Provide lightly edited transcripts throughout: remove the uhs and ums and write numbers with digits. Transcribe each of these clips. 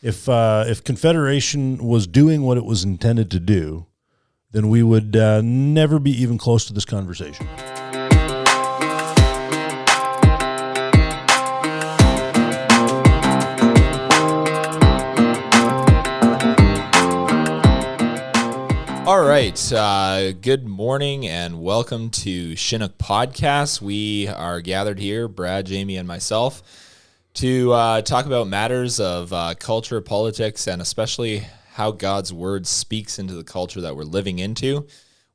if Confederation was doing what it was intended to do, then we would never be even close to this conversation. All right. Good morning and welcome to Chinook Podcast. We are gathered here, Brad, Jamie, and myself, to talk about matters of culture, politics, and especially how God's Word speaks into the culture that we're living into.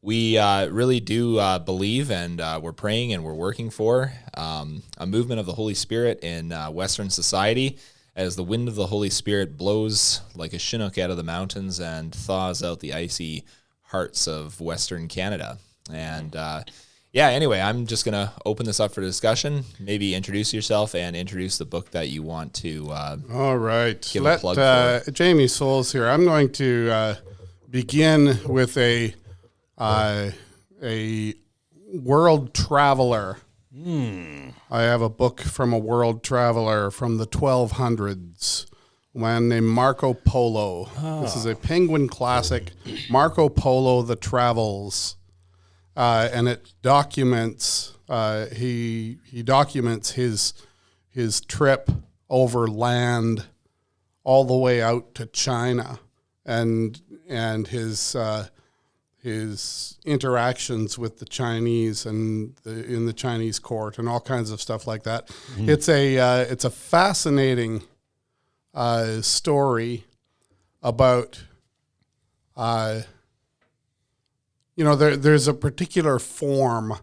We really do believe, and we're praying and we're working for a movement of the Holy Spirit in Western society as the wind of the Holy Spirit blows like a Chinook out of the mountains and thaws out the icy hearts of Western Canada. And anyway, I'm just going to open this up for discussion. Maybe introduce yourself and introduce the book that you want to all right. give a plug for. Jamie Souls here. I'm going to begin with a world traveler. I have a book from a world traveler from the 1200s. A man named Marco Polo. This is a Penguin classic, Marco Polo: The Travels, and it documents he documents his trip over land all the way out to China, and his interactions with the Chinese and in the Chinese court and all kinds of stuff like that. Mm-hmm. It's a fascinating story about, there's a particular form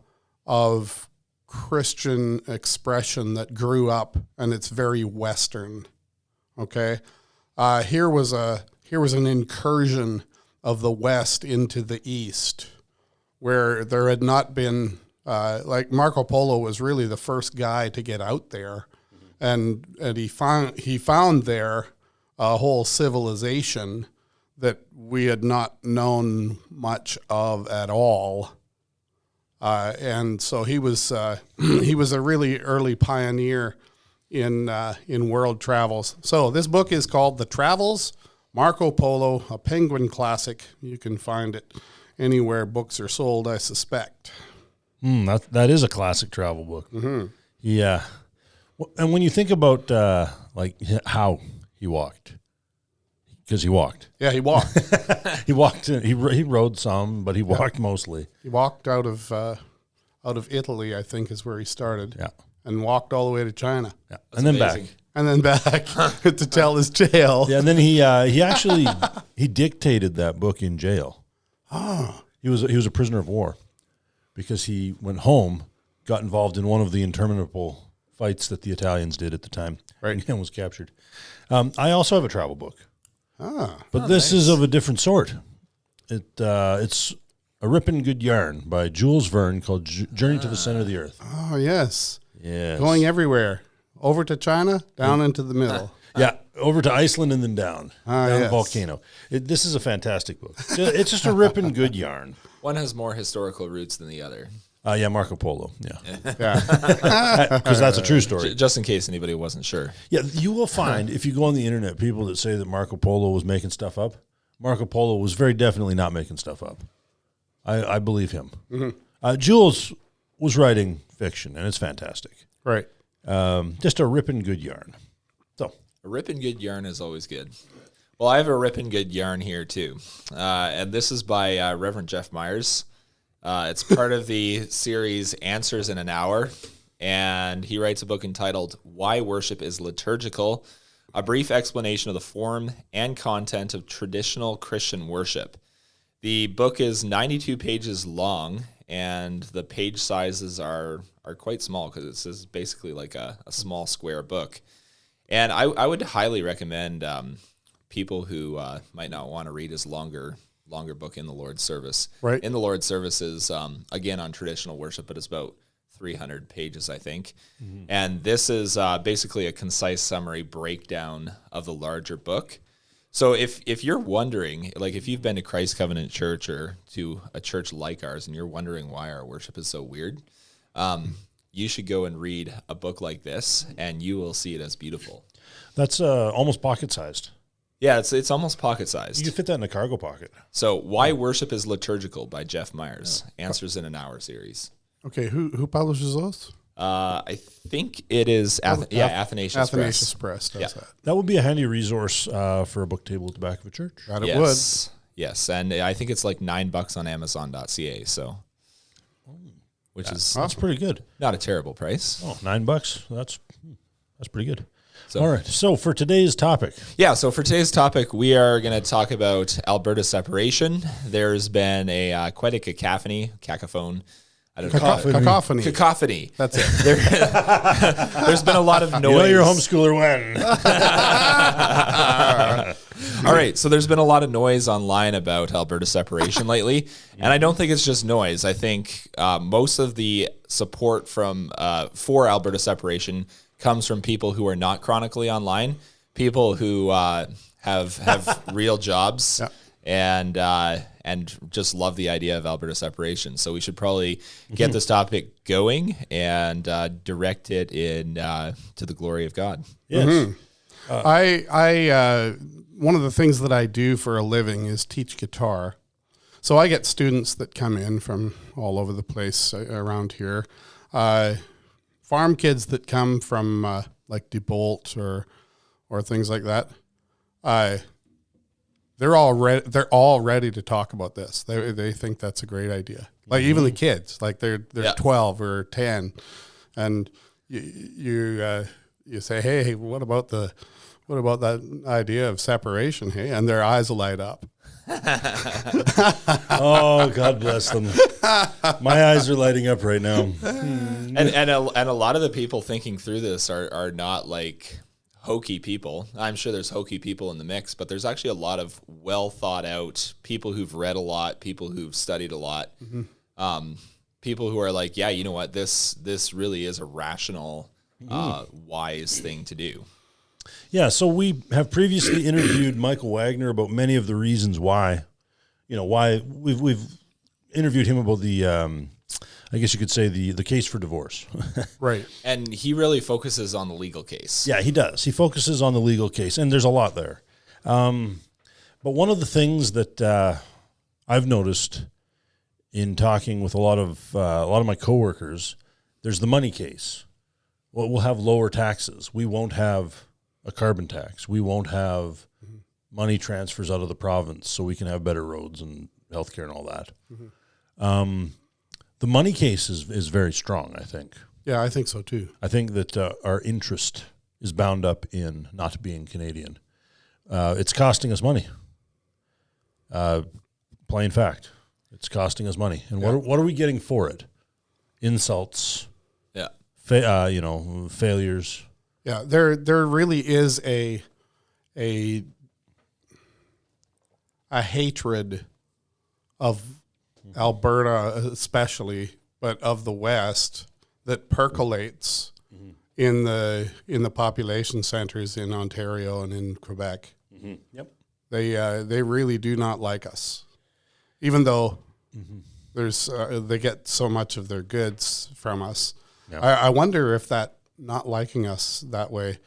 of Christian expression that grew up, and it's very Western. Okay, here was an incursion of the West into the East, where there had not been, like Marco Polo was really the first guy to get out there. And he found there a whole civilization that we had not known much of at all, and so he was a really early pioneer in world travels. So this book is called The Travels, Marco Polo, a Penguin classic. You can find it anywhere books are sold, I suspect. That is a classic travel book. Mm-hmm. Yeah. And when you think about how he walked, because he walked. Yeah, he walked. He walked. He rode some, but he walked mostly. He walked out of Italy, I think, is where he started. Yeah, and walked all the way to China. Yeah, and then amazing. back. And then back to tell his tale. Yeah, and then he actually he dictated that book in jail. Oh, he was a prisoner of war because he went home, got involved in one of the interminable fights that the Italians did at the time, right, and was captured. I also have a travel book, but this nice. is of a different sort. It's a ripping good yarn by Jules Verne called Journey to the Center of the Earth. Oh, yes. Yes. Going everywhere. Over to China, down into the middle. Yeah, over to Iceland and then down yes. the volcano. This is a fantastic book. It's just a ripping good yarn. One has more historical roots than the other. Yeah, Marco Polo. Yeah, Yeah. because that's a true story. Just in case anybody wasn't sure. Yeah, you will find if you go on the internet, people that say that Marco Polo was making stuff up. Marco Polo was very definitely not making stuff up. I believe him. Mm-hmm. Jules was writing fiction, and it's fantastic. Right. Just a ripping good yarn. So a ripping good yarn is always good. Well, I have a ripping good yarn here too, and this is by Reverend Jeff Myers. It's part of the series Answers in an Hour, and he writes a book entitled Why Worship is Liturgical, a brief explanation of the form and content of traditional Christian worship. The book is 92 pages long, and the page sizes are quite small because this is basically like a small square book. And I would highly recommend people who might not want to read his longer book in the Lord's Service. Right. In the Lord's Service is, again, on traditional worship, but it's about 300 pages, I think. Mm-hmm. And this is basically a concise summary breakdown of the larger book. So if you're wondering, like if you've been to Christ Covenant Church or to a church like ours and you're wondering why our worship is so weird, you should go and read a book like this and you will see it as beautiful. That's almost pocket-sized. Yeah, it's almost pocket You sized. can fit that in a cargo pocket. So, Why Worship is Liturgical by Jeff Myers. Answers in an Hour series. Okay, who publishes those? I think it is Athanasius Athanasius Press. Press does Yeah. that. That would be a handy resource for a book table at the back of a church. That it would. Yes, and I think it's like $9 on Amazon.ca. So, which is That's pretty good. not a terrible price. Oh, $9. That's pretty good. So- All right. So for today's topic, Yeah, so for today's topic, we are going to talk about Alberta separation. There's been quite a cacophony. I don't know. Cacophony. That's it. There's been a lot of noise. you know your homeschooler when. All right, so there's been a lot of noise online about Alberta separation lately, and I don't think it's just noise. I think most of the support for Alberta separation comes from people who are not chronically online, people who have real jobs. Yeah. And just love the idea of Alberta separation. So we should probably get this topic going and direct it in to the glory of God. Yes. I one of the things that I do for a living is teach guitar. So I get students that come in from all over the place around here. Farm kids that come from like DeBolt or things like that. They're all ready to talk about this. They think that's a great idea. Like even the kids, like they're 12 or 10, and you say, hey, what about that idea of separation? Hey, and their eyes will light up. Oh, God bless them. My eyes are lighting up right now. And a lot of the people thinking through this are not like hokey people. I'm sure there's hokey people in the mix, but there's actually a lot of well thought out people who've read a lot, people who've studied a lot, people who are like, yeah, you know what, this really is a rational, wise thing to do. Yeah, so we have previously interviewed Michael Wagner about many of the reasons why we've interviewed him about the I guess you could say the case for divorce. Right. And he really focuses on the legal case. Yeah, he does. He focuses on the legal case, and there's a lot there. But one of the things that I've noticed in talking with a lot of my coworkers, there's the money case. Well, we'll have lower taxes. We won't have a carbon tax. We won't have money transfers out of the province, so we can have better roads and healthcare and all that. The money case is very strong, I think. Yeah, I think so too. I think that our interest is bound up in not being Canadian. It's costing us money. Plain fact. It's costing us money. And what are we getting for it? Insults. Yeah. Failures. Yeah, there really is a hatred of Alberta especially, but of the West that percolates in the population centers in Ontario and in Quebec. Yep. They really do not like us, even though there's they get so much of their goods from us. Yeah. I wonder if that not liking us that way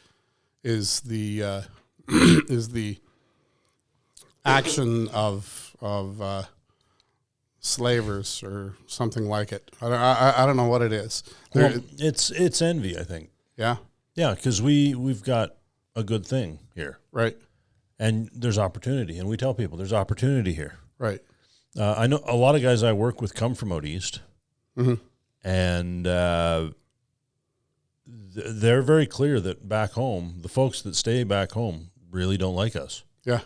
is the is the action of slavers or something like it. I don't know what it is. Well, it's envy, I think. Yeah. Yeah, because we've got a good thing here, Right. and there's opportunity, and we tell people there's opportunity here. Right. I know a lot of guys I work with come from out east, and they're very clear that back home, the folks that stay back home really don't like us. Yeah.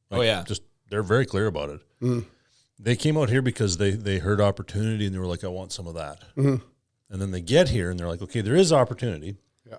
They're very clear about it. They came out here because they heard opportunity and they were like, I want some of that. And then they get here and they're like, okay, there is opportunity. Yeah.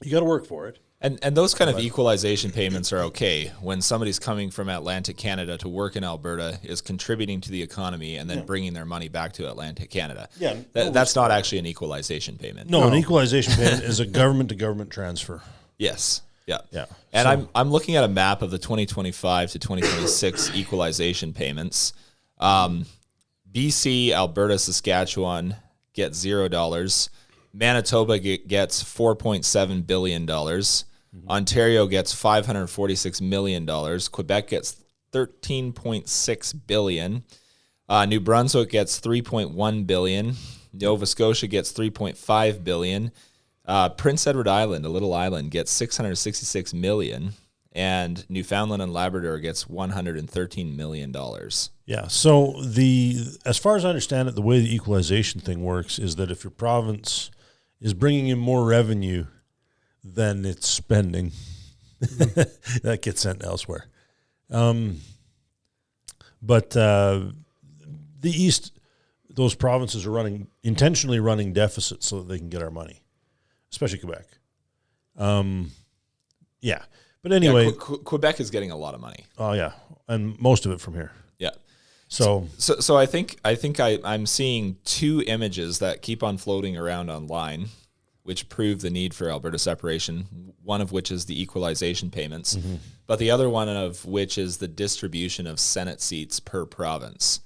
You got to work for it. And those kind of equalization payments are okay when somebody's coming from Atlantic Canada to work in Alberta, is contributing to the economy, and then bringing their money back to Atlantic Canada. Yeah, that's not actually an equalization payment. No, an equalization payment is a government-to-government transfer. Yes. Yeah. Yeah. And I'm looking at a map of the 2025 to 2026 equalization payments. BC, Alberta, Saskatchewan get $0. Manitoba gets $4.7 billion. Ontario gets $546 million. Quebec gets $13.6 billion. New Brunswick gets $3.1 billion. Nova Scotia gets $3.5 billion. Prince Edward Island, a little island, gets $666 million. And Newfoundland and Labrador gets $113 million. Yeah. So as far as I understand it, the way the equalization thing works is that if your province is bringing in more revenue than it's spending, that gets sent elsewhere. But the East, those provinces are intentionally running deficits so that they can get our money, especially Quebec. Yeah. But anyway, Quebec is getting a lot of money. Oh yeah, and most of it from here. Yeah. So I think I'm seeing two images that keep on floating around online, which prove the need for Alberta separation. One of which is the equalization payments, but the other one of which is the distribution of Senate seats per province.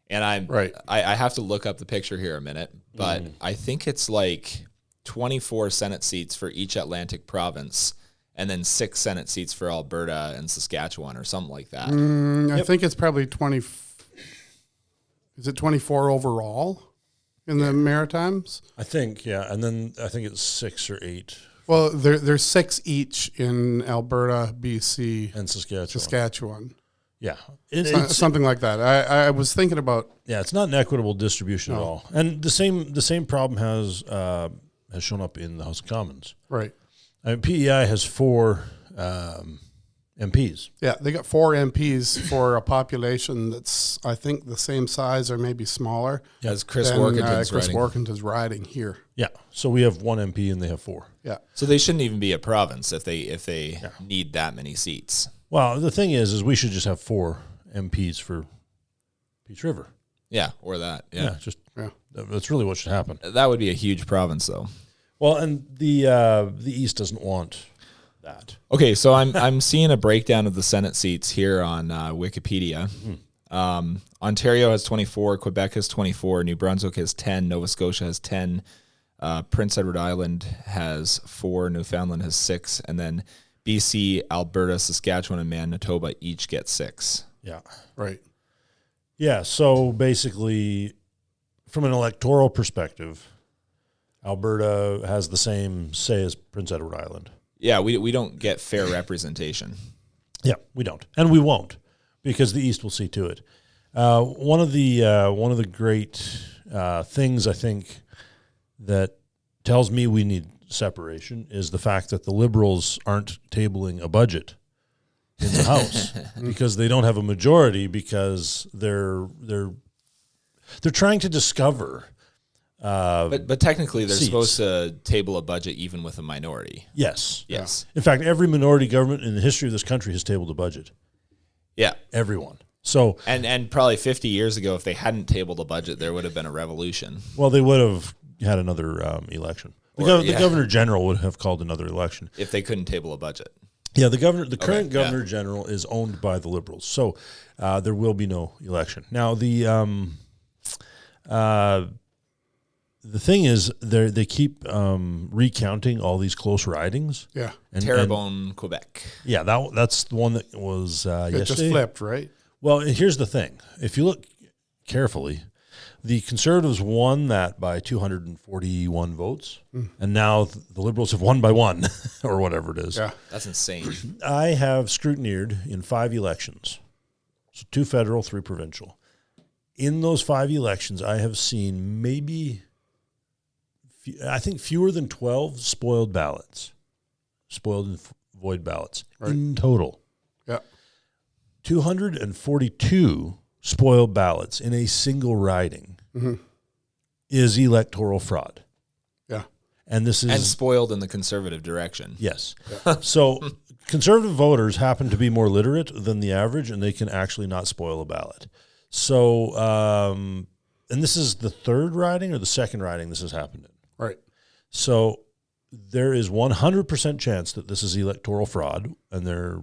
And I have to look up the picture here a minute, but I think it's like 24 Senate seats for each Atlantic province, and then 6 Senate seats for Alberta and Saskatchewan or something like that. I think it's probably 20. Is it 24 overall in the Maritimes? I think, yeah. And then I think it's 6 or 8. Well, there's 6 each in Alberta, BC, and Saskatchewan. Yeah. Something like that. I was thinking about. Yeah, it's not an equitable distribution at all. And the same problem has shown up in the House of Commons. Right. PEI has 4 MPs. Yeah, they got 4 MPs for a population that's, I think, the same size or maybe smaller. As Chris Workington's Chris Workington's riding here. Yeah, so we have 1 MP and they have 4. Yeah. So they shouldn't even be a province if they need that many seats. Well, the thing is we should just have 4 MPs for Peace River. Yeah, or that. Yeah. That's really what should happen. That would be a huge province, though. Well, and the East doesn't want that. Okay, so I'm seeing a breakdown of the Senate seats here on Wikipedia. Ontario has 24, Quebec has 24, New Brunswick has 10, Nova Scotia has 10, Prince Edward Island has 4, Newfoundland has 6, and then BC, Alberta, Saskatchewan, and Manitoba each get 6. Yeah. Right. Yeah, so basically, from an electoral perspective, Alberta has the same say as Prince Edward Island. Yeah, we don't get fair representation. Yeah, we don't, and we won't, because the East will see to it. One of the great things I think that tells me we need separation is the fact that the Liberals aren't tabling a budget in the House because they don't have a majority because they're trying to discover. But technically, they're seats. supposed to table a budget even with a minority. Yes. Yes. In fact, every minority government in the history of this country has tabled a budget. Yeah. Everyone. So and probably 50 years ago, if they hadn't tabled a budget, there would have been a revolution. well, they would have had another election. The governor general would have called another election If they couldn't table a budget. Yeah, the current governor general is owned by the Liberals, so there will be no election. Now the thing is, they keep recounting all these close ridings. Yeah. Terrebonne, Quebec. Yeah, that's the one that was It yesterday. just flipped, right? Well, here's the thing: if you look carefully, the Conservatives won that by 241 votes, and now the Liberals have won by 1, or whatever it is. Yeah. That's insane. I have scrutineered in 5 elections, so 2 federal, 3 provincial. In those 5 elections, I have seen maybe, I think, fewer than 12 spoiled ballots, spoiled and void ballots in total. Yeah. 242 spoiled ballots in a single riding is electoral fraud. Yeah. And this is And spoiled in the conservative direction. yes. So conservative voters happen to be more literate than the average, and they can actually not spoil a ballot. So, and this is the 3rd riding or the 2nd riding this has happened in. Right. So there is 100% chance that this is electoral fraud, and there's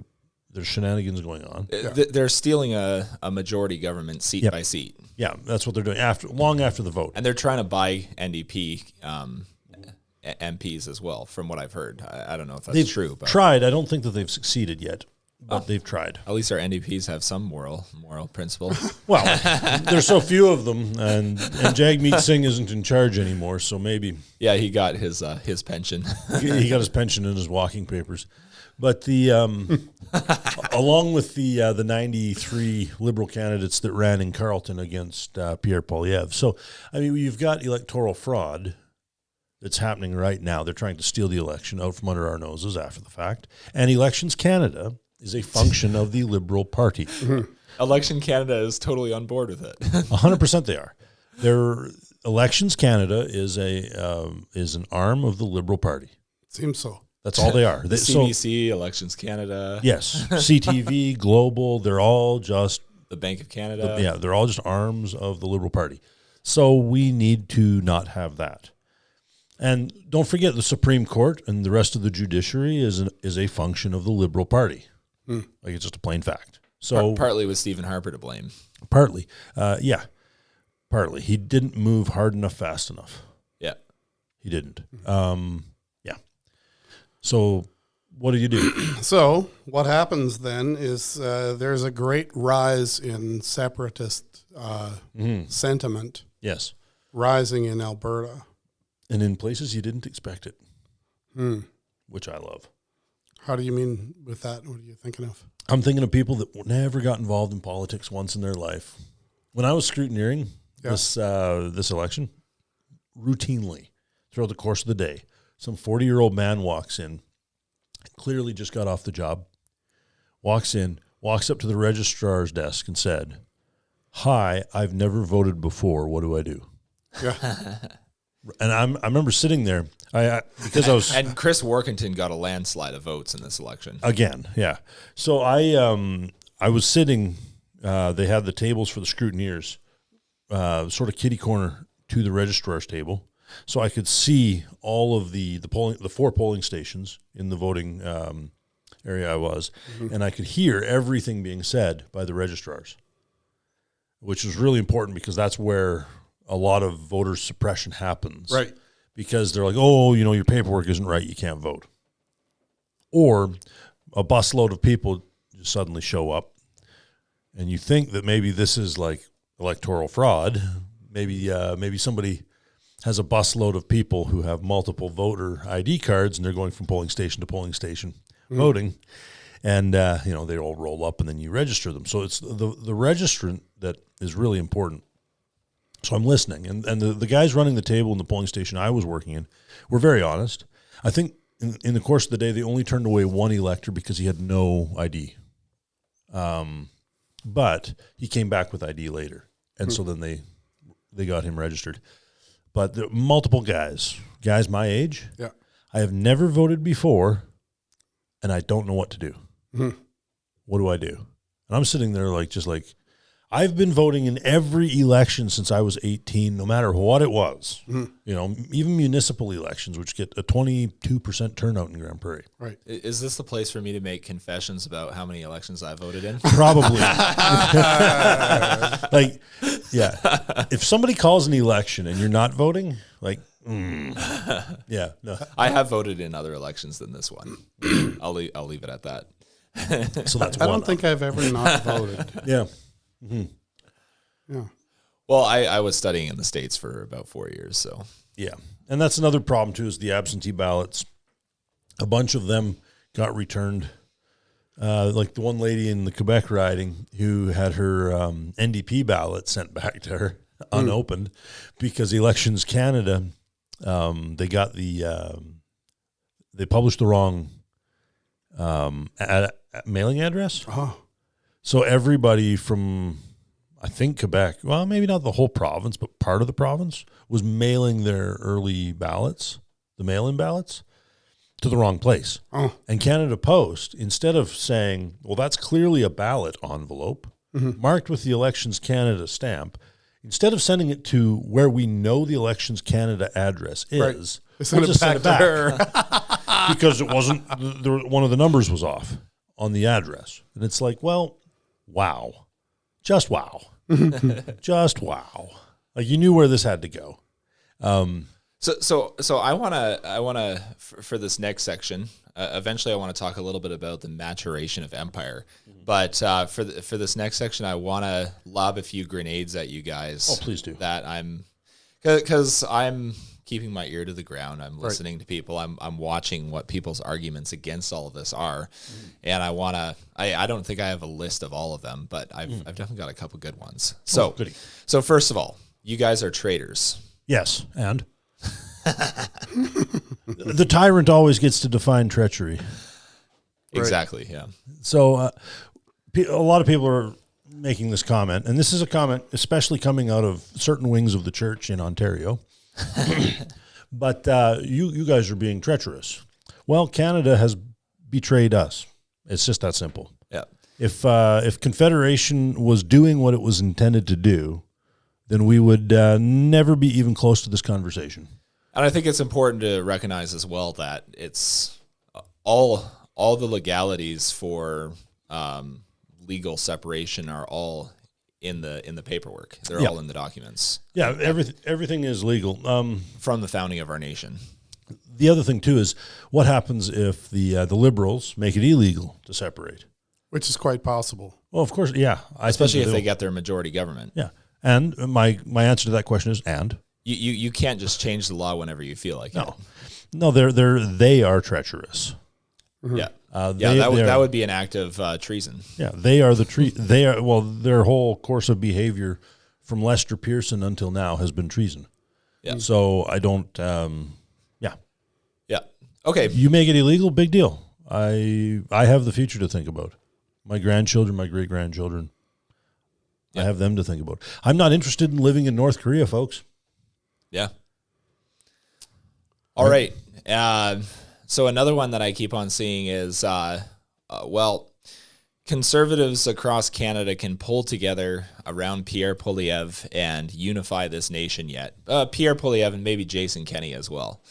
shenanigans going on. They're stealing a majority government seat by seat. Yeah, that's what they're doing long after the vote. And they're trying to buy NDP MPs as well, from what I've heard. I don't know if that's They've true, but tried. I don't think that they've succeeded yet, but they've tried. at least our NDPs have some moral principle. Well, there's so few of them, and Jagmeet Singh isn't in charge anymore, so maybe Yeah, he got his pension. he got his pension and his walking papers. But the along with the 93 Liberal candidates that ran in Carleton against Pierre Poilievre. So, I mean, you've got electoral fraud that's happening right now. They're trying to steal the election out from under our noses after the fact. And Elections Canada is a function of the Liberal Party. Election Canada is totally on board with it. 100% they are. Elections Canada is an arm of the Liberal Party. Seems so. That's all they are. CBC, Elections Canada. Yes, CTV, Global, they're all just The Bank of Canada. yeah, they're all just arms of the Liberal Party. So we need to not have that. And don't forget, the Supreme Court and the rest of the judiciary is a function of the Liberal Party. Like, it's just a plain fact. So Partly with Stephen Harper to blame. partly, partly. He didn't move hard enough, fast enough. Yeah. He didn't. Yeah. So what do you do? So what happens then is there's a great rise in separatist sentiment Yes. rising in Alberta. And in places you didn't expect it, which I love. How do you mean with that? What are you thinking of? I'm thinking of people that never got involved in politics once in their life. When I was scrutineering this election, routinely throughout the course of the day, some 40-year-old man walks in, clearly just got off the job, walks up to the registrar's desk and said, "Hi, I've never voted before. What do I do?" Yeah. And I remember sitting there, because I was And Chris Workington got a landslide of votes in this election. again, yeah. So I was sitting. They had the tables for the scrutineers, sort of kitty corner to the registrar's table, so I could see all of the 4 polling stations in the voting area I was, and I could hear everything being said by the registrars, which was really important because that's where a lot of voter suppression happens. Right. Because they're like, oh, your paperwork isn't right, you can't vote. Or a busload of people just suddenly show up, and you think that maybe this is like electoral fraud. Maybe somebody has a busload of people who have multiple voter ID cards, and they're going from polling station to polling station voting, and they all roll up, and then you register them. So it's the registrant that is really important. So I'm listening, and the guys running the table in the polling station I was working in were very honest. I think in the course of the day, they only turned away one elector because he had no ID. But he came back with ID later, and so then they got him registered. But the multiple guys my age, Yeah. I have never voted before, and I don't know what to do. What do I do? And I'm sitting there just like, I've been voting in every election since I was 18, no matter what it was. Even municipal elections, which get a 22% turnout in Grand Prairie. Right. Is this the place for me to make confessions about how many elections I voted in? Probably. If somebody calls an election and you're not voting, yeah, no. I have voted in other elections than this one. I'll leave it at that. So that's I one. don't think I've ever not voted. Yeah. Yeah. Well, I was studying in the States for about 4 years, so. Yeah. And that's another problem, too, is the absentee ballots. A bunch of them got returned. Like the one lady in the Quebec riding who had her NDP ballot sent back to her unopened because Elections Canada, they published the wrong mailing address. Oh. So everybody from, I think, Quebec, well, maybe not the whole province, but part of the province, was mailing their early ballots, the mail-in ballots, to the wrong place. Oh. And Canada Post, instead of saying, well, that's clearly a ballot envelope, marked with the Elections Canada stamp, instead of sending it to where we know the Elections Canada address is, Send we'll it just back send it to back. her. Because it wasn't, one of the numbers was off on the address. And it's like, well, wow. Just wow. Just wow. Like, you knew where this had to go. So I wanna for this next section. Eventually, I want to talk a little bit about the maturation of empire. But for this next section, I want to lob a few grenades at you guys. Oh, please do. That because I'm keeping my ear to the ground. I'm listening to people. I'm watching what people's arguments against all of this are, and I don't think I have a list of all of them, but I've definitely got a couple good ones. So so first of all, you guys are traitors. Yes, and the tyrant always gets to define treachery. Exactly. Yeah. So a lot of people are making this comment, and this is a comment especially coming out of certain wings of the church in Ontario. But you guys are being treacherous. Well, Canada has betrayed us. It's just that simple. Yeah. If Confederation was doing what it was intended to do, then we would never be even close to this conversation. And I think it's important to recognize as well that it's all the legalities for legal separation are all in the paperwork. They're all in the documents. Yeah, everything is legal. From the founding of our nation. The other thing too is what happens if the Liberals make it illegal to separate, which is quite possible. Well, of course, yeah. Especially if they get their majority government. Yeah. And my answer to that question is you can't just change the law whenever you feel like it. No, they are treacherous. Mm-hmm. Yeah. That would be an act of treason. Yeah, they are their whole course of behavior from Lester Pearson until now has been treason. Yeah. So I don't Yeah. Okay. You make it illegal, big deal. I have the future to think about. My grandchildren, my great-grandchildren. I have them to think about. I'm not interested in living in North Korea, folks. Yeah. All right. So another one that I keep on seeing is, conservatives across Canada can pull together around Pierre Poilievre and unify this nation yet. Pierre Poilievre and maybe Jason Kenney as well.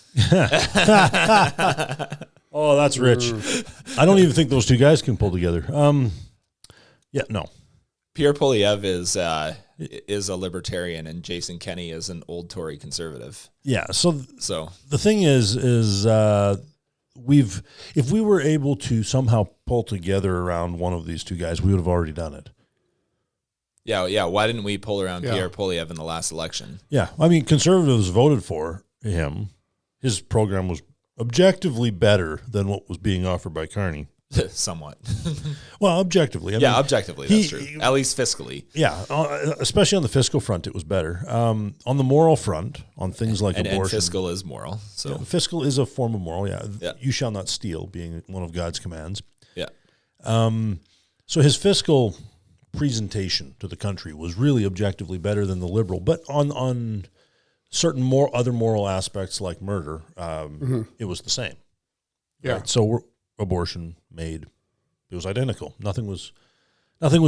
Oh, that's rich. I don't even think those two guys can pull together. No. Pierre Poilievre is a libertarian and Jason Kenney is an old Tory conservative. Yeah. So the thing is if we were able to somehow pull together around one of these two guys, we would have already done it. Yeah. Why didn't we pull around Pierre Poilievre in the last election? Yeah. I mean, conservatives voted for him. His program was objectively better than what was being offered by Carney. Somewhat. Well, objectively. I mean, objectively, that's true. At least fiscally. Yeah, especially on the fiscal front, it was better. On the moral front, on things like abortion. And fiscal is moral. So fiscal is a form of moral, yeah. You shall not steal being one of God's commands. Yeah. So his fiscal presentation to the country was really objectively better than the Liberal. But on certain other moral aspects like murder, it was the same. Yeah. Right? So abortion made, it was identical. Nothing was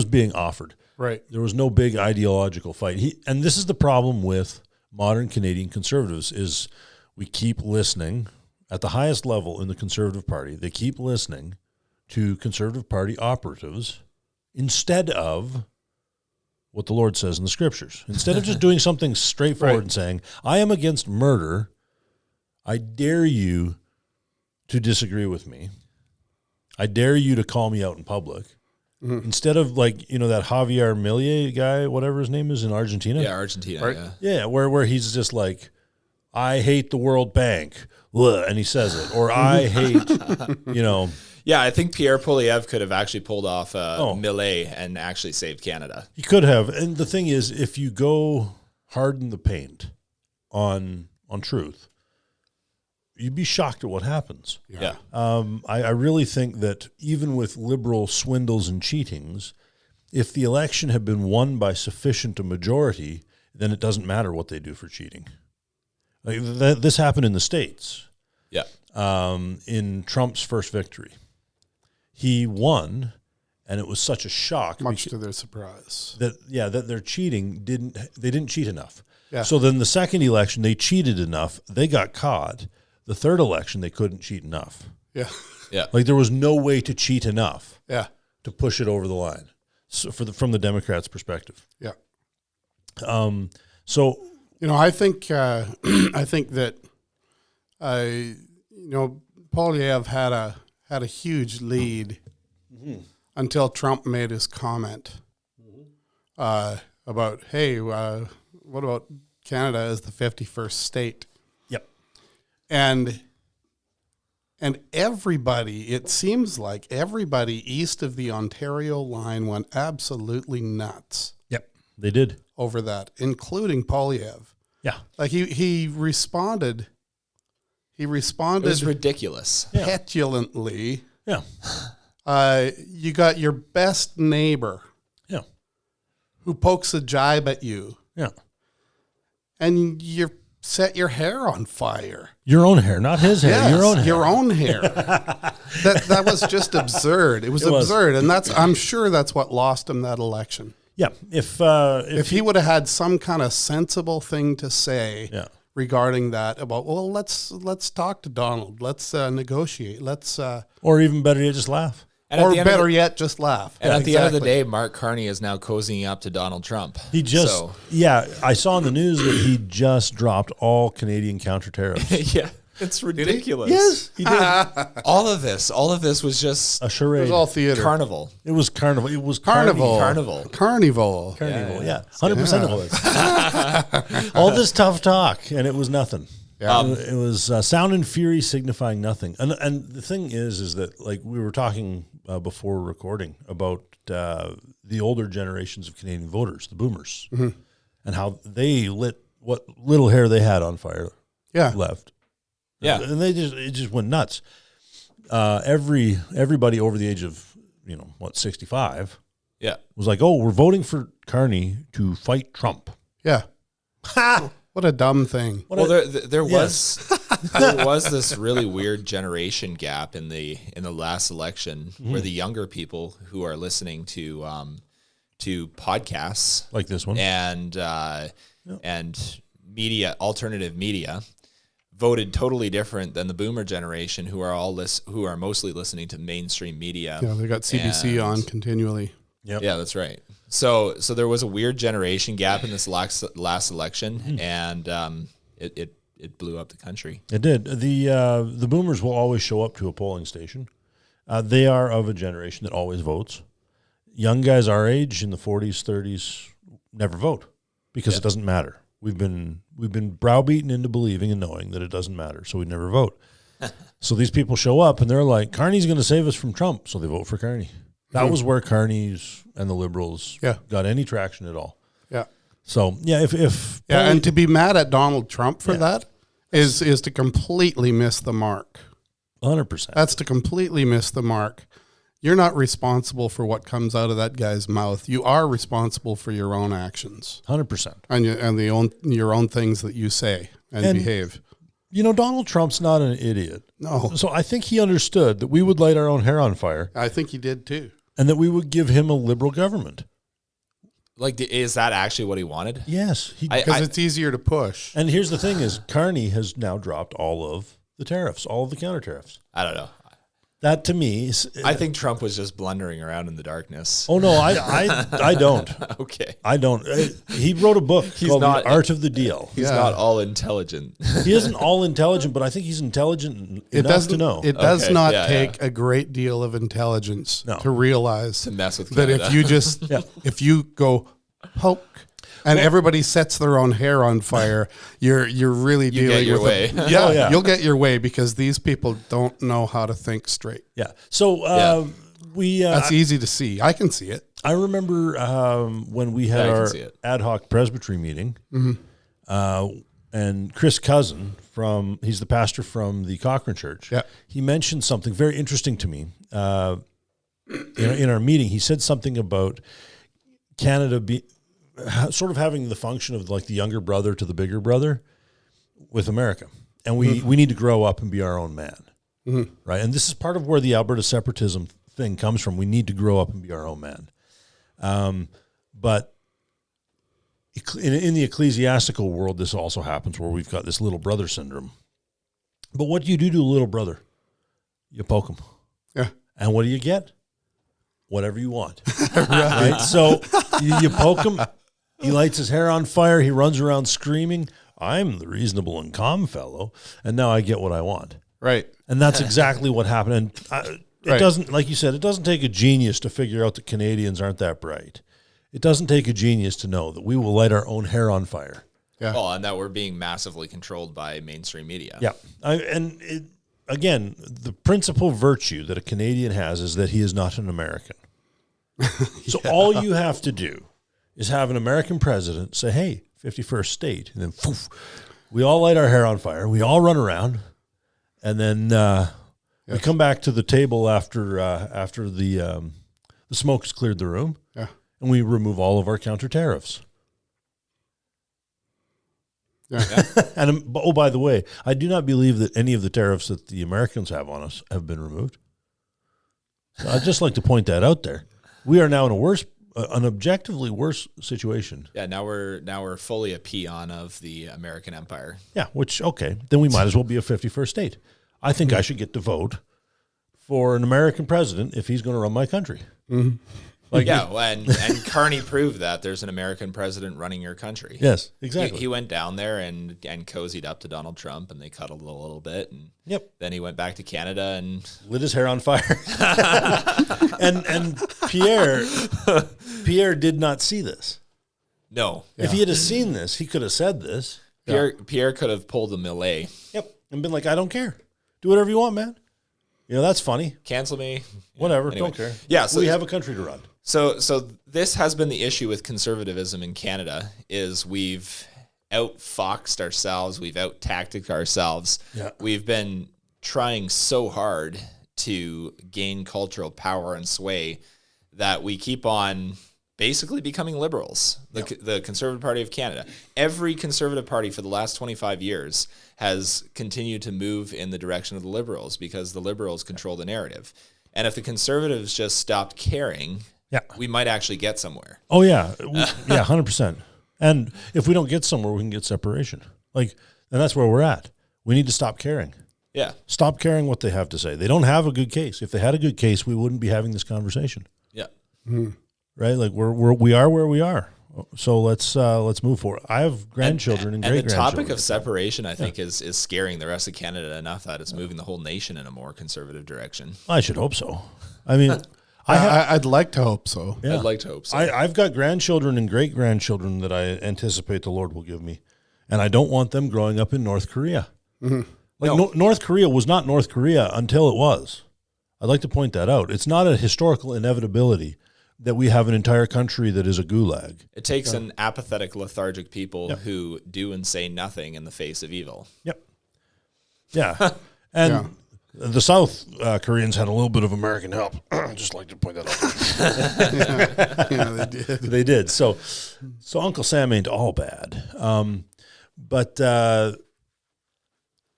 being offered. Right. There was no big ideological fight. And this is the problem with modern Canadian conservatives is we keep listening at the highest level in the Conservative Party. They keep listening to Conservative Party operatives instead of what the Lord says in the Scriptures. Instead of just doing something straightforward and saying, I am against murder, I dare you to disagree with me. I dare you to call me out in public. Mm-hmm. Instead of that Javier Milei guy, whatever his name is in Argentina. Yeah, Argentina, right? Yeah, where he's just like, I hate the World Bank, and he says it. Or I hate, Yeah, I think Pierre Poilievre could have actually pulled off Milei and actually saved Canada. He could have. And the thing is, if you go harden the paint on truth, you'd be shocked at what happens. Yeah. I really think that even with liberal swindles and cheatings, if the election had been won by sufficient a majority, then it doesn't matter what they do for cheating. This happened in the States. Yeah. In Trump's first victory. He won, and it was such a shock. Much to their surprise. That their cheating didn't cheat enough. Yeah. So then the second election, they cheated enough. They got caught. The third election, they couldn't cheat enough. Yeah. Yeah. Like there was no way to cheat enough. Yeah. To push it over the line. So from the Democrats' perspective. Yeah. So I think that Polyev had a huge lead until Trump made his comment about, hey, what about Canada as the 51st state? Yep. And everybody, it seems like everybody east of the Ontario line went absolutely nuts. Yep. They did. Over that, including Polyev. Yeah. Like he responded. He responded. It was ridiculous. Petulantly. Yeah. You got your best neighbor. Yeah. Who pokes a jibe at you. Yeah. And you set your hair on fire. Your own hair, not his hair. Yes, your own hair. Your own hair. that was just absurd. It was absurd, and I'm sure that's what lost him that election. Yeah. If he would have had some kind of sensible thing to say regarding that, about, well, let's talk to Donald. Let's negotiate. Or even better yet, just laugh. And or better yet, just laugh. And at the end of the day, Mark Carney is now cozying up to Donald Trump. He just, I saw in the news that he just dropped all Canadian counter tariffs. Yeah, it's ridiculous. Yes, he did. all of this was just a charade. It was all theater. Carnival. It was carnival. It was Carnival. Carnival. 100% it was. All this tough talk, and it was nothing. Yeah. It was sound and fury signifying nothing. And the thing is that, like, we were talking before recording about the older generations of Canadian voters, the boomers, and how they lit what little hair they had on fire left. Yeah. And it just went nuts. Everybody over the age of, 65 was like, oh, we're voting for Carney to fight Trump. Yeah. Ha! What a dumb thing. There was this really weird generation gap in the last election where the younger people who are listening to podcasts like this one and media, alternative media, voted totally different than the boomer generation who are mostly listening to mainstream media. Yeah, they got CBC on continually. Yep. Yeah, that's right. So there was a weird generation gap in this last election, and it blew up the country. It did. The boomers will always show up to a polling station. They are of a generation that always votes. Young guys our age in the 40s, 30s never vote because it doesn't matter. We've been browbeaten into believing and knowing that it doesn't matter, so we never vote. So these people show up and they're like, Carney's going to save us from Trump, so they vote for Carney. That was where Carney's and the Liberals got any traction at all. Yeah. So if and to be mad at Donald Trump for that is to completely miss the mark. 100%. That's to completely miss the mark. You're not responsible for what comes out of that guy's mouth. You are responsible for your own actions. 100%. And your own things that you say and behave. Donald Trump's not an idiot. No. So I think he understood that we would light our own hair on fire. I think he did too. And that we would give him a liberal government. Like, is that actually what he wanted? Yes. Because it's easier to push. And here's the thing is, Carney has now dropped all of the tariffs, all of the counter tariffs. I don't know. That to me, I think Trump was just blundering around in the darkness. Oh no, I don't. Okay, I don't. He wrote a book called The Art of the Deal. He's not all intelligent. He isn't all intelligent, but I think he's intelligent enough to know. It does not take a great deal of intelligence to realize to mess with Canada. That if you just if you go poke. And everybody sets their own hair on fire. You're really dealing your with way. You'll get your way because these people don't know how to think straight. Yeah. So that's easy to see. I can see it. I remember when we had our ad hoc presbytery meeting, and Chris Cousin he's the pastor from the Cochrane Church. Yeah. He mentioned something very interesting to me in our meeting. He said something about Canada sort of having the function of like the younger brother to the bigger brother with America. And we need to grow up and be our own man. Right. And this is part of where the Alberta separatism thing comes from. We need to grow up and be our own man. But in the ecclesiastical world, this also happens where we've got this little brother syndrome. But what do you do to a little brother? You poke him. Yeah. And what do you get? Whatever you want. Right? So you poke him. He lights his hair on fire. He runs around screaming. I'm the reasonable and calm fellow, and now I get what I want. Right. And that's exactly what happened. And it doesn't, like you said, it doesn't take a genius to figure out that Canadians aren't that bright. It doesn't take a genius to know that we will light our own hair on fire. Yeah. Well, and that we're being massively controlled by mainstream media. Yeah. Again, the principal virtue that a Canadian has is that he is not an American. So all you have to do is have an American president say, hey, 51st state, and then poof, we all light our hair on fire, we all run around, and then we come back to the table after the smoke has cleared the room, and we remove all of our counter tariffs. Yeah. And oh, by the way, I do not believe that any of the tariffs that the Americans have on us have been removed. So I'd just like to point that out there. We are now in an objectively worse situation. Yeah, now we're fully a peon of the American empire. Yeah, then we might as well be a 51st state. I think I should get to vote for an American president if he's going to run my country. Mm-hmm. And Carney proved that there's an American president running your country. Yes, exactly. He went down there and cozied up to Donald Trump, and they cuddled a little bit, and then he went back to Canada and lit his hair on fire. and Pierre did not see this. No. If he had seen this, he could have said this. Pierre could have pulled a Millet. Yep, and been like, I don't care. Do whatever you want, man. That's funny. Cancel me. Whatever, Anyway. don't care. Yeah, so we have a country to run. So this has been the issue with conservatism in Canada is we've outfoxed ourselves, we've out-tacticked ourselves. Yeah. We've been trying so hard to gain cultural power and sway that we keep on basically becoming liberals. The Conservative Party of Canada. Every Conservative Party for the last 25 years has continued to move in the direction of the Liberals because the Liberals control the narrative. And if the Conservatives just stopped caring, we might actually get somewhere. Oh, yeah. 100%. And if we don't get somewhere, we can get separation. And that's where we're at. We need to stop caring. Yeah. Stop caring what they have to say. They don't have a good case. If they had a good case, we wouldn't be having this conversation. Yeah. Mm-hmm. Right? We are where we are. So let's move forward. I have grandchildren and great-grandchildren. And the topic of separation, I think, is scaring the rest of Canada enough that it's moving the whole nation in a more conservative direction. I should hope so. I mean, I'd like to hope so. Yeah. I'd like to hope so. I've got grandchildren and great-grandchildren that I anticipate the Lord will give me, and I don't want them growing up in North Korea. Mm-hmm. North Korea was not North Korea until it was. I'd like to point that out. It's not a historical inevitability that we have an entire country that is a gulag. It takes an apathetic, lethargic people who do and say nothing in the face of evil. Yep. Yeah. And the South Koreans had a little bit of American help. I'd just like to point that out. Yeah, they did. They did. So Uncle Sam ain't all bad. But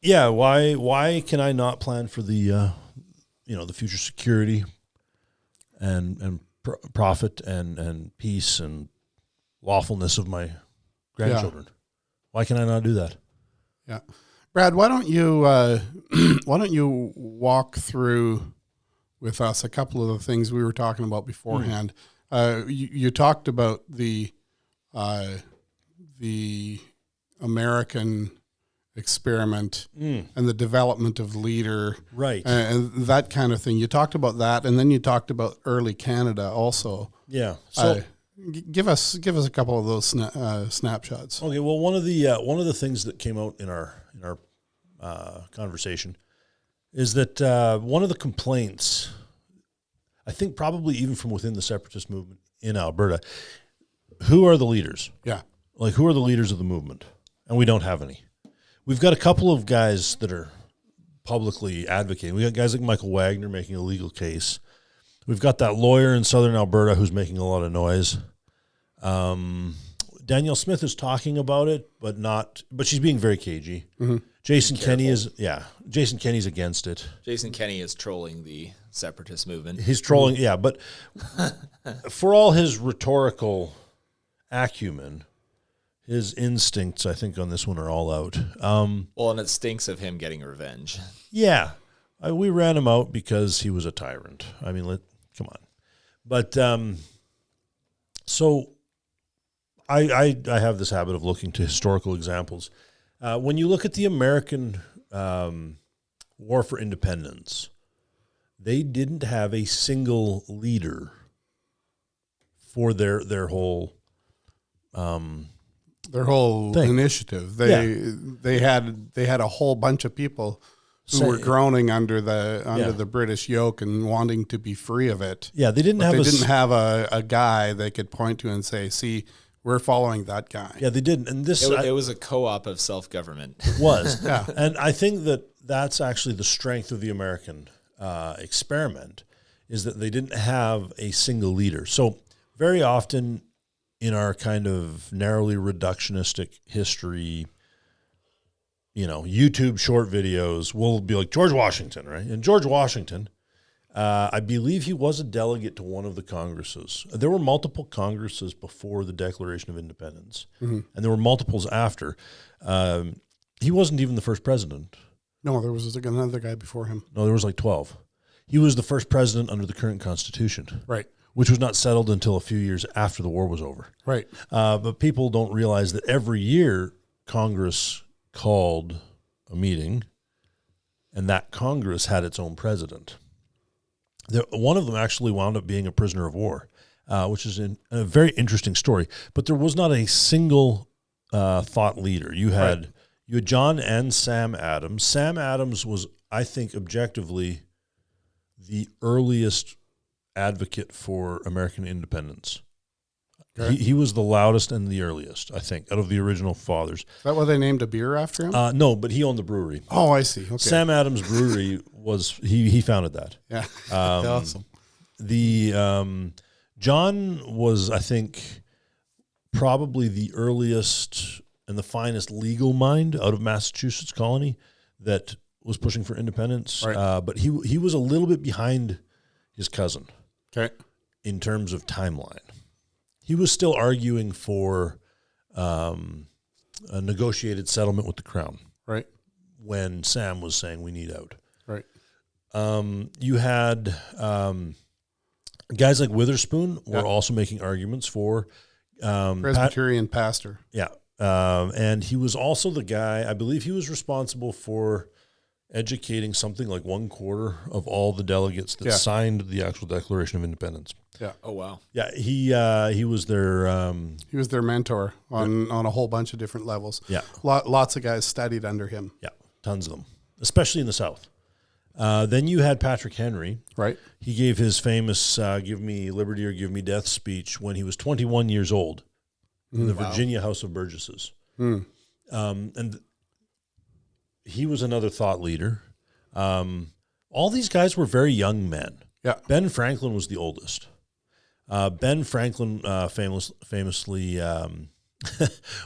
why can I not plan for the future security and profit and peace and lawfulness of my grandchildren? Why can I not do that? Yeah, Brad, why don't you walk through with us a couple of the things we were talking about beforehand? You talked about the American experiment and the development of leader, right, and that kind of thing. You talked about that, and then you talked about early Canada also. Yeah. So give us a couple of those snapshots. Okay. Well, one of the things that came out in our conversation is that one of the complaints, I think probably even from within the separatist movement in Alberta, who are the leaders? Yeah. Who are the leaders of the movement? And we don't have any. We've got a couple of guys that are publicly advocating. We got guys like Michael Wagner making a legal case. We've got that lawyer in Southern Alberta who's making a lot of noise. Danielle Smith is talking about it, but she's being very cagey. Mm-hmm. Jason Kenney's against it. Jason Kenney is trolling the separatist movement. He's trolling, but for all his rhetorical acumen, his instincts, I think, on this one are all out. And it stinks of him getting revenge. Yeah. We ran him out because he was a tyrant. I mean, come on. But so I have this habit of looking to historical examples. When you look at the American War for Independence, they didn't have a single leader for their whole thing. Initiative. They had a whole bunch of people who were groaning under the British yoke and wanting to be free of it. Yeah, they didn't have a guy they could point to and say, "See, we're following that guy." Yeah, they didn't. And it was a co-op of self-government. It was. Yeah. And I think that's actually the strength of the American experiment, is that they didn't have a single leader. So very often in our kind of narrowly reductionistic history, YouTube short videos will be like George Washington, right? And George Washington, I believe he was a delegate to one of the Congresses. There were multiple Congresses before the Declaration of Independence, and there were multiples after. He wasn't even the first president. No, there was another guy before him. No, there was like 12. He was the first president under the current Constitution. Right. Which was not settled until a few years after the war was over. Right. But people don't realize that every year Congress called a meeting, and that Congress had its own president. One of them actually wound up being a prisoner of war, which is a very interesting story. But there was not a single thought leader. You had John and Sam Adams. Sam Adams was, I think, objectively the earliest advocate for American independence. Okay. He was the loudest and the earliest, I think, out of the original fathers. Is that why they named a beer after him? No, but he owned the brewery. Oh, I see. Okay. Sam Adams Brewery he founded that. Yeah. Awesome. John was, I think, probably the earliest and the finest legal mind out of Massachusetts colony that was pushing for independence. Right. But he was a little bit behind his cousin. Okay. In terms of timeline. He was still arguing for a negotiated settlement with the Crown. Right. When Sam was saying we need out. Right. You had guys like Witherspoon were also making arguments for Presbyterian pastor. Yeah. And he was also the guy, I believe he was responsible for educating something like 1/4 of all the delegates that signed the actual Declaration of Independence. Yeah. Oh, wow. Yeah, he was their he was their mentor on a whole bunch of different levels. Yeah. Lots of guys studied under him. Yeah, tons of them, especially in the South. Then you had Patrick Henry. Right. He gave his famous "Give me liberty or give me death" speech when he was 21 years old in the Virginia House of Burgesses. And he was another thought leader. All these guys were very young men. Yeah. Ben Franklin was the oldest. Ben Franklin famously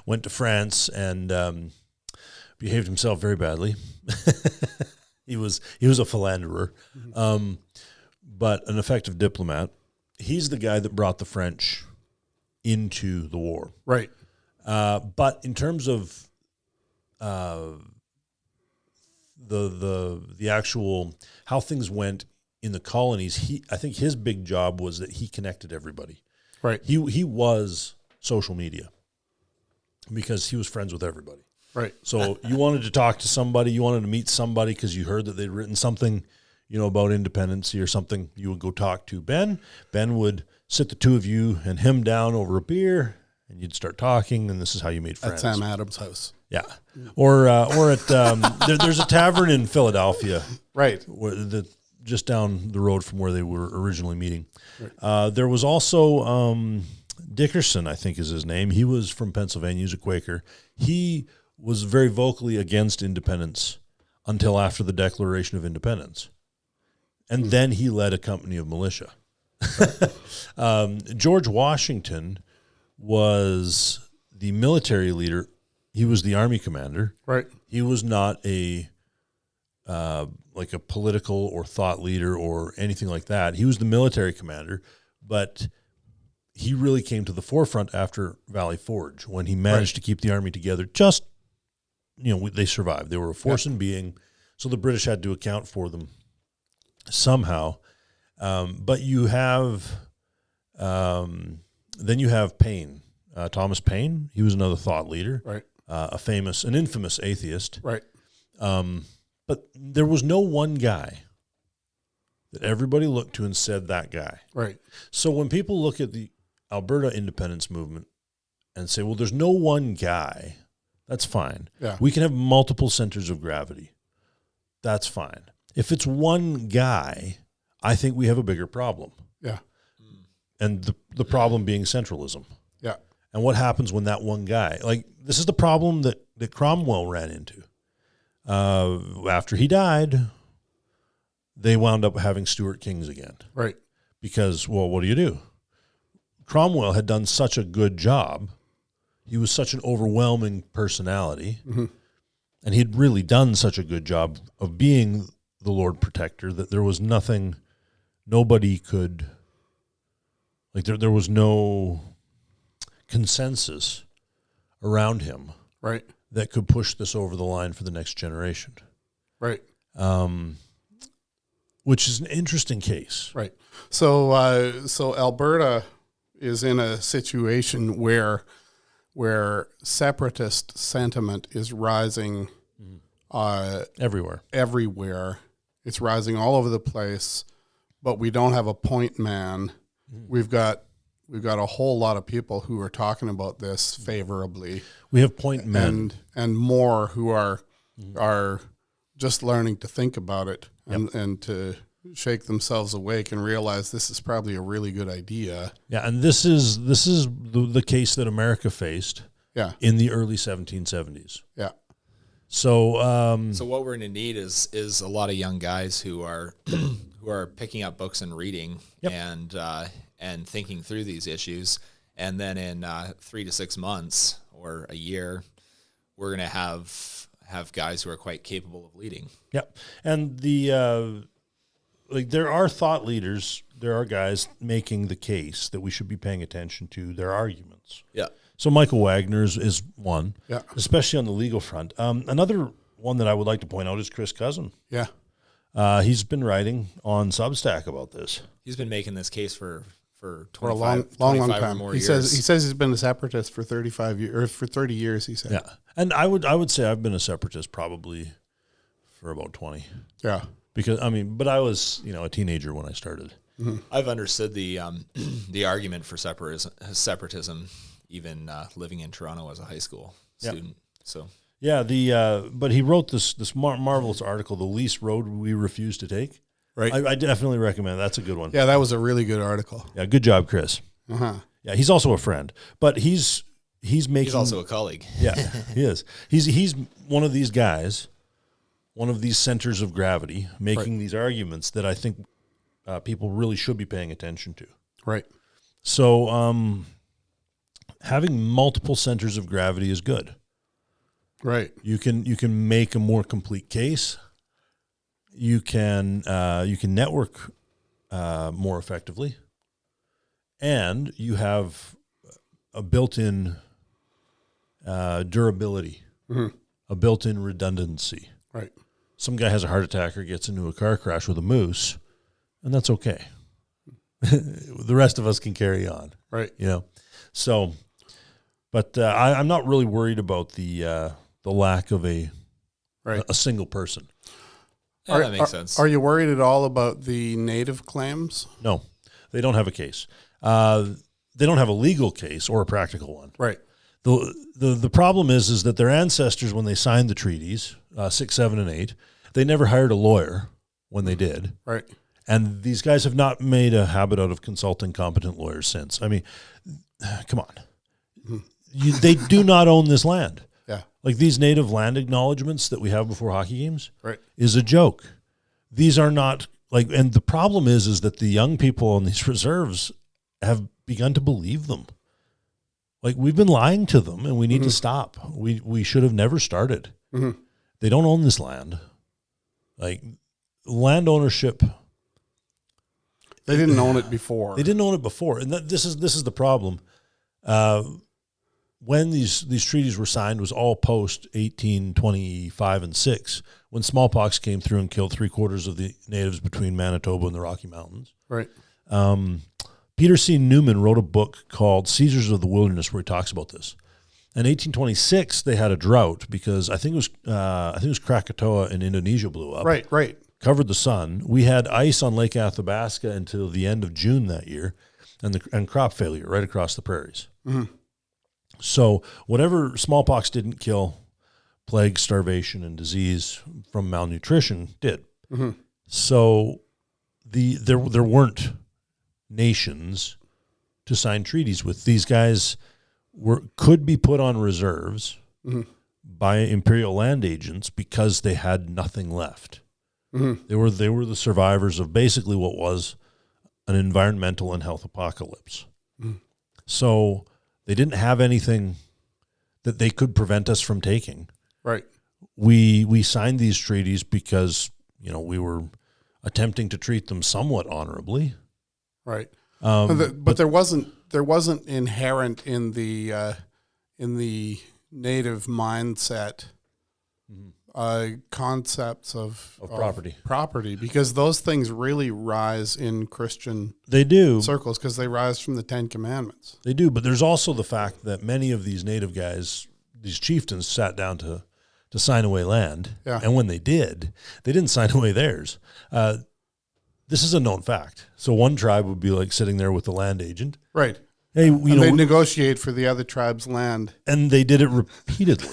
went to France and behaved himself very badly. He was a philanderer, but an effective diplomat. He's the guy that brought the French into the war. Right. But in terms of the actual how things went in the colonies, I think his big job was that he connected everybody. Right. He was social media because he was friends with everybody. Right. So you wanted to talk to somebody, you wanted to meet somebody because you heard that they'd written something, about independency or something. You would go talk to Ben. Ben would sit the two of you and him down over a beer, and you'd start talking, and this is how you made friends. At Sam Adams' house. Yeah. Or at there's a tavern in Philadelphia. Right. Just down the road from where they were originally meeting. Right. There was also Dickerson, I think is his name. He was from Pennsylvania. He was a Quaker. He was very vocally against independence until after the Declaration of Independence. And then he led a company of militia. George Washington was the military leader. He was the army commander. Right. He was not like a political or thought leader or anything like that. He was the military commander, but he really came to the forefront after Valley Forge when he managed to keep the army together. Just, they survived. They were a force in being, so the British had to account for them somehow. But you have, then you have Paine, Thomas Paine. He was another thought leader. Right. an infamous atheist. Right. But there was no one guy that everybody looked to and said that guy. Right. So when people look at the Alberta independence movement and say, well, there's no one guy, that's fine. Yeah. We can have multiple centers of gravity. That's fine. If it's one guy, I think we have a bigger problem. Yeah. And the problem being centralism. Yeah. And what happens when that one guy, like this is the problem that Cromwell ran into. After he died, they wound up having Stuart Kings again. Right. Because, well, what do? Cromwell had done such a good job. He was such an overwhelming personality. Mm-hmm. And he'd really done such a good job of being the Lord Protector that there was nobody could, like there was no consensus around him. Right. That could push this over the line for the next generation. Right. Which is an interesting case. Right. So Alberta is in a situation where separatist sentiment is rising everywhere. It's rising all over the place, but we don't have a point man. We've got a whole lot of people who are talking about this favorably. We have point men and more who are just learning to think about it and to shake themselves awake and realize this is probably a really good idea. Yeah, and this is the case that America faced. Yeah. In the early 1770s. Yeah. So so what we're going to need is a lot of young guys who are picking up books and reading and thinking through these issues, and then in 3 to 6 months or a year, we're going to have guys who are quite capable of leading. Yep, and there are thought leaders, there are guys making the case that we should be paying attention to their arguments. Yeah. So Michael Wagner is one, yeah, especially on the legal front. Another one that I would like to point out is Chris Cousin. Yeah. He's been writing on Substack about this. He's been making this case for a long time. He says he's been a separatist for 35 years or for 30 years. He said. Yeah, and I would say I've been a separatist probably for about 20. Yeah, because but I was a teenager when I started. Mm-hmm. I've understood the argument for separatism, even living in Toronto as a high school student. So. Yeah, but he wrote this marvelous article, "The Least Road We Refuse to Take." Right. I definitely recommend it. That's a good one. Yeah, that was a really good article. Yeah, good job, Chris. Uh-huh. Yeah, he's also a friend, but he's also a colleague. Yeah, he is. He's one of these guys, one of these centers of gravity, making these arguments that I think people really should be paying attention to. Right. So, having multiple centers of gravity is good. Right. You can make a more complete case. You can network more effectively, and you have a built-in durability, a built-in redundancy. Right. Some guy has a heart attack or gets into a car crash with a moose, and that's okay. The rest of us can carry on. Right. So, but I'm not really worried about the lack of a single person. Yeah, that makes sense. Are you worried at all about the native claims? No, they don't have a case. They don't have a legal case or a practical one. Right. The problem is that their ancestors, when they signed the treaties, 6, 7, and 8, they never hired a lawyer when they did. Right. And these guys have not made a habit out of consulting competent lawyers since. I mean, come on. They do not own this land. Yeah. Like these native land acknowledgements that we have before hockey games is a joke. These are not and the problem is that the young people on these reserves have begun to believe them. Like we've been lying to them and we need to stop. We should have never started. Mm-hmm. They don't own this land. Like land ownership. They didn't own it before. They didn't own it before. And this is the problem. When these treaties were signed was all post 1825 and 6, when smallpox came through and killed 3/4 of the natives between Manitoba and the Rocky Mountains. Right. Peter C. Newman wrote a book called Caesars of the Wilderness where he talks about this. In 1826, they had a drought because I think it was Krakatoa in Indonesia blew up. Right. Covered the sun. We had ice on Lake Athabasca until the end of June that year, and crop failure right across the prairies. Mm-hmm. So whatever smallpox didn't kill, plague, starvation, and disease from malnutrition did. Mm-hmm. So there weren't nations to sign treaties with. These guys could be put on reserves mm-hmm. by imperial land agents because they had nothing left. Mm-hmm. They were the survivors of basically what was an environmental and health apocalypse. Mm-hmm. So they didn't have anything that they could prevent us from taking. Right. We signed these treaties because, we were attempting to treat them somewhat honorably. Right. But there wasn't inherent in the native mindset concepts of property, because those things really rise in Christian circles because they rise from the Ten Commandments. They do, but there's also the fact that many of these native guys, these chieftains, sat down to sign away land. Yeah. And when they didn't sign away theirs. This is a known fact. So one tribe would be like sitting there with the land agent. Right. Hey, they negotiate for the other tribe's land. And they did it repeatedly.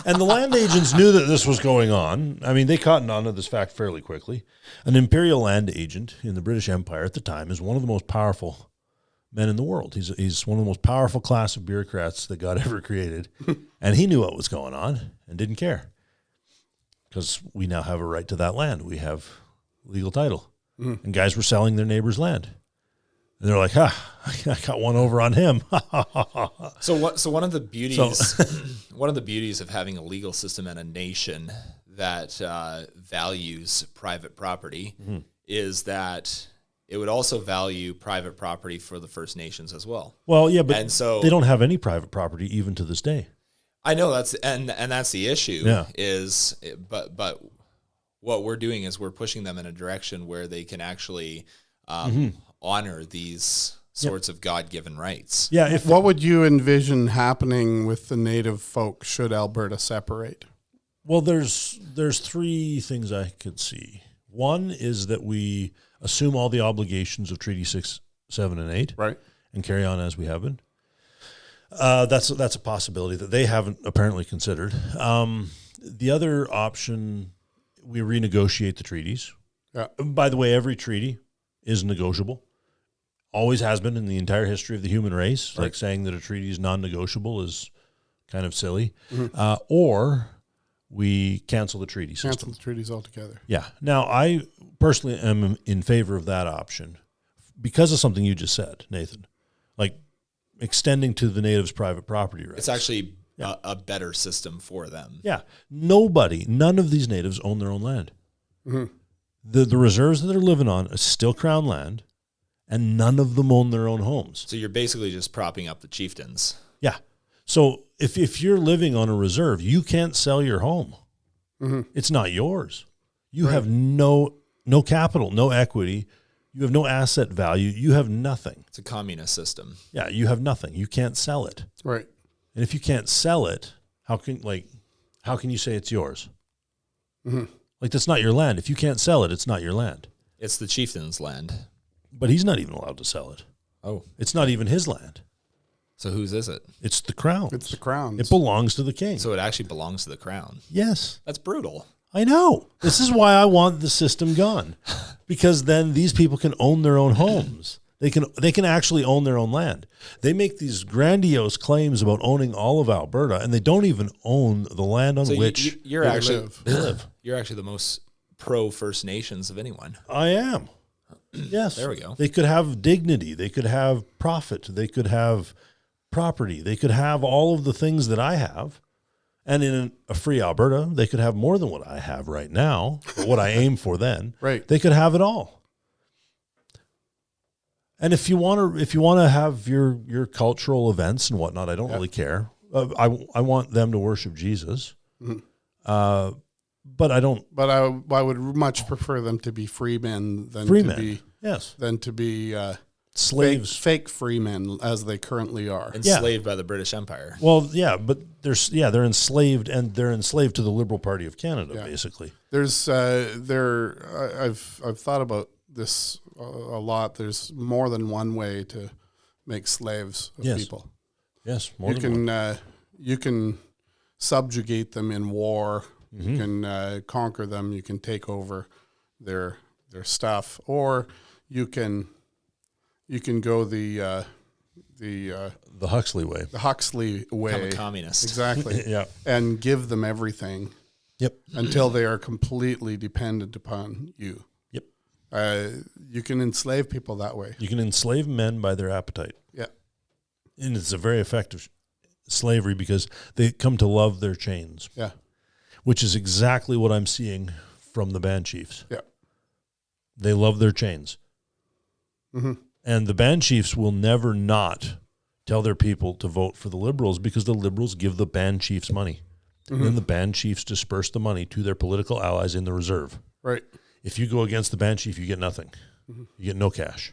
And the land agents knew that this was going on. I mean, they cottoned on to this fact fairly quickly. An imperial land agent in the British Empire at the time is one of the most powerful men in the world. He's one of the most powerful class of bureaucrats that God ever created. And he knew what was going on and didn't care. Because we now have a right to that land. We have legal title. Mm. And guys were selling their neighbor's land. And they're like, I got one over on him. So one of the beauties of having a legal system and a nation that values private property mm-hmm. is that it would also value private property for the First Nations as well. Well, yeah, but they don't have any private property even to this day. I know that's the issue. Yeah. But what we're doing is we're pushing them in a direction where they can actually mm-hmm. honor these sorts of God-given rights. Yeah. What would you envision happening with the native folk should Alberta separate? Well, there's three things I could see. One is that we assume all the obligations of Treaty 6, 7, and 8, right, and carry on as we have been. That's a possibility that they haven't apparently considered. The other option, we renegotiate the treaties. Yeah. By the way, every treaty is negotiable. Always has been in the entire history of the human race. Right. Like saying that a treaty is non-negotiable is kind of silly. Mm-hmm. Or we cancel the treaty system. Cancel the treaties altogether. Yeah. Now, I personally am in favor of that option because of something you just said, Nathan. Like extending to the natives' private property rights. It's actually a better system for them. Yeah. None of these natives own their own land. Mm-hmm. The reserves that they're living on is still Crown land, and none of them own their own homes. So you're basically just propping up the chieftains. Yeah. So if you're living on a reserve, you can't sell your home. Mm-hmm. It's not yours. You have no capital, no equity. You have no asset value. You have nothing. It's a communist system. Yeah, you have nothing. You can't sell it. Right. And if you can't sell it, how can you say it's yours? Mm-hmm. Like, that's not your land. If you can't sell it, it's not your land. It's the chieftain's land. But he's not even allowed to sell it. Oh. It's not even his land. So whose is it? It's the Crown's. It's the Crown's. It belongs to the king. So it actually belongs to the Crown. Yes. That's brutal. I know. This is why I want the system gone. Because then these people can own their own homes. They can actually own their own land. They make these grandiose claims about owning all of Alberta, and they don't even own the land on which they live. You're actually the most pro First Nations of anyone. I am. Yes. There we go. They could have dignity. They could have profit. They could have property. They could have all of the things that I have. And in a free Alberta, they could have more than what I have right now, or what I aim for then. Right. They could have it all. And if you want to have your cultural events and whatnot, I don't really care. I want them to worship Jesus. Mm-hmm. But I don't. But I would much prefer them to be freemen than to be slaves. Fake free men, as they currently are. Enslaved by the British Empire. Well, yeah, but they're enslaved, and they're enslaved to the Liberal Party of Canada, basically. There's I've thought about this a lot. There's more than one way to make slaves of people. Yes, more than one. You can subjugate them in war. You can conquer them. You can take over their stuff, or you can go the Huxley way. The Huxley way. Become a communist. Exactly. Yeah. And give them everything. Yep. Until they are completely dependent upon you. Yep. You can enslave people that way. You can enslave men by their appetite. Yeah. And it's a very effective slavery because they come to love their chains. Yeah. Which is exactly what I'm seeing from the band chiefs. Yeah. They love their chains. Mm-hmm. And the band chiefs will never not tell their people to vote for the Liberals because the Liberals give the band chiefs money. Mm-hmm. And then the band chiefs disperse the money to their political allies in the reserve. Right. If you go against the band chief, you get nothing. Mm-hmm. You get no cash.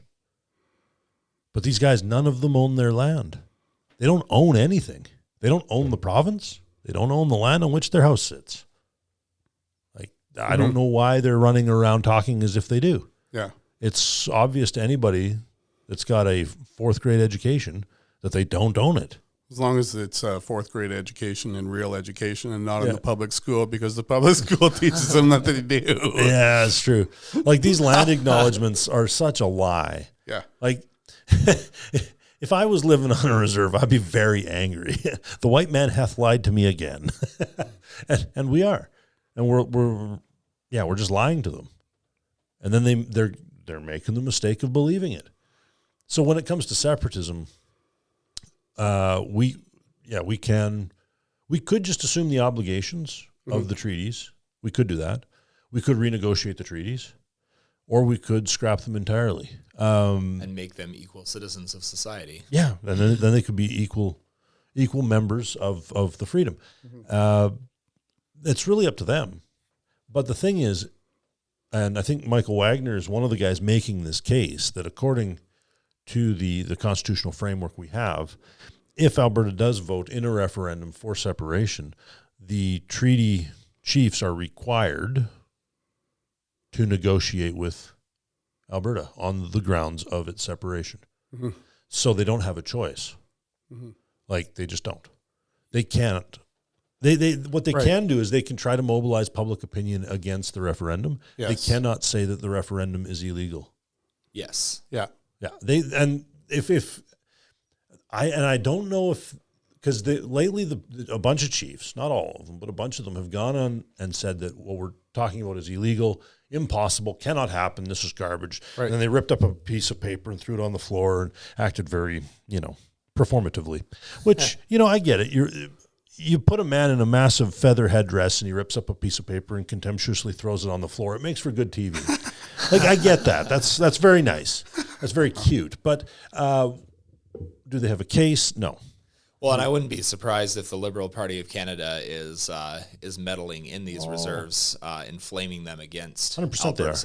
But these guys, none of them own their land. They don't own anything. They don't own the province. They don't own the land on which their house sits. Like, I don't know why they're running around talking as if they do. Yeah. It's obvious to anybody that's got a fourth grade education that they don't own it. As long as it's fourth grade education and real education and not in the public school, because the public school teaches them that they do. Yeah, it's true. Like, these land acknowledgements are such a lie. Yeah. Like, if I was living on a reserve, I'd be very angry. The white man hath lied to me again. and we are. And we're just lying to them. And then they're making the mistake of believing it. So when it comes to separatism, we could just assume the obligations of the treaties. We could do that. We could renegotiate the treaties, or we could scrap them entirely. And make them equal citizens of society. Yeah, and then they could be equal members of the freedom. It's really up to them. But the thing is, and I think Michael Wagner is one of the guys making this case, that according to the constitutional framework we have, if Alberta does vote in a referendum for separation, the treaty chiefs are required to negotiate with Alberta on the grounds of its separation. Mm-hmm. So they don't have a choice. Mm-hmm. Like, they just don't. They can't. What they can do is they can try to mobilize public opinion against the referendum. Yes. They cannot say that the referendum is illegal. Yes. Yeah. Yeah. I don't know if, because lately a bunch of chiefs, not all of them, but a bunch of them have gone on and said that what we're talking about is illegal, impossible, cannot happen, this is garbage. Right. And then they ripped up a piece of paper and threw it on the floor and acted very, performatively, which, I get it. You put a man in a massive feather headdress and he rips up a piece of paper and contemptuously throws it on the floor. It makes for good TV. Like, I get that. That's very nice. That's very cute. But do they have a case? No. Well, and I wouldn't be surprised if the Liberal Party of Canada is meddling in these reserves, inflaming them against 100% they are.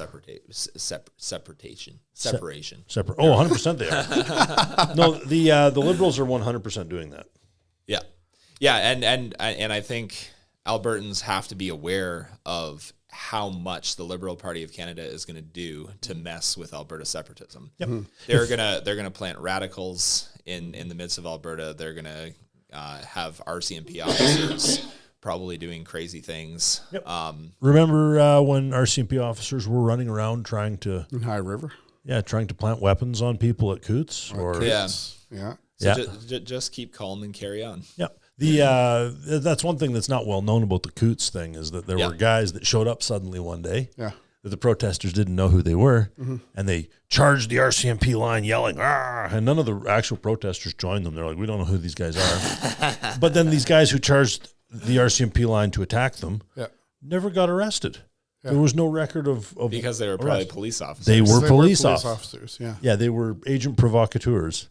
Separation. 100% they are. No, the Liberals are 100% doing that. Yeah. Yeah, and I think Albertans have to be aware of how much the Liberal Party of Canada is going to do to mess with Alberta separatism. Yep. Mm-hmm. They're gonna plant radicals in the midst of Alberta. They're gonna have RCMP officers probably doing crazy things. Yep. Remember when RCMP officers were running around trying to in High River? Yeah, trying to plant weapons on people at Coots yeah. So just keep calm and carry on. Yeah. That's one thing that's not well known about the Coots thing, is that there were guys that showed up suddenly one day that the protesters didn't know who they were, and they charged the RCMP line yelling, "Ah!" And none of the actual protesters joined them. They're like, we don't know who these guys are. But then these guys who charged the RCMP line to attack them never got arrested. Yeah. There was no record of because they were probably police officers. They were police officers. Yeah, they were agent provocateurs,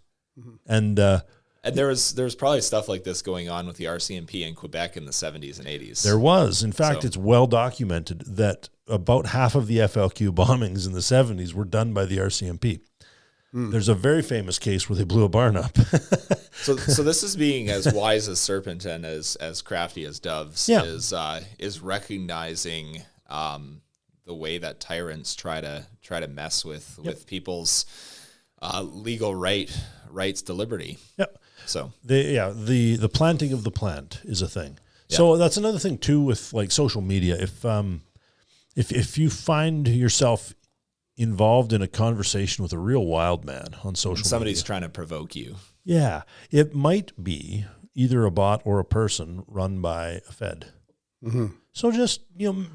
and there was probably stuff like this going on with the RCMP in Quebec in the 70s and 80s. There was. In fact, it's well documented that about half of the FLQ bombings in the 70s were done by the RCMP. There's a very famous case where they blew a barn up. So this is being as wise as serpent and as crafty as doves. Yeah. Is recognizing the way that tyrants try to mess with people's legal rights to liberty. Yep. So the planting of the plant is a thing. Yeah. So that's another thing too with like social media. If you find yourself involved in a conversation with a real wild man on social media, somebody's trying to provoke you. Yeah, it might be either a bot or a person run by a Fed. Mm-hmm. So just,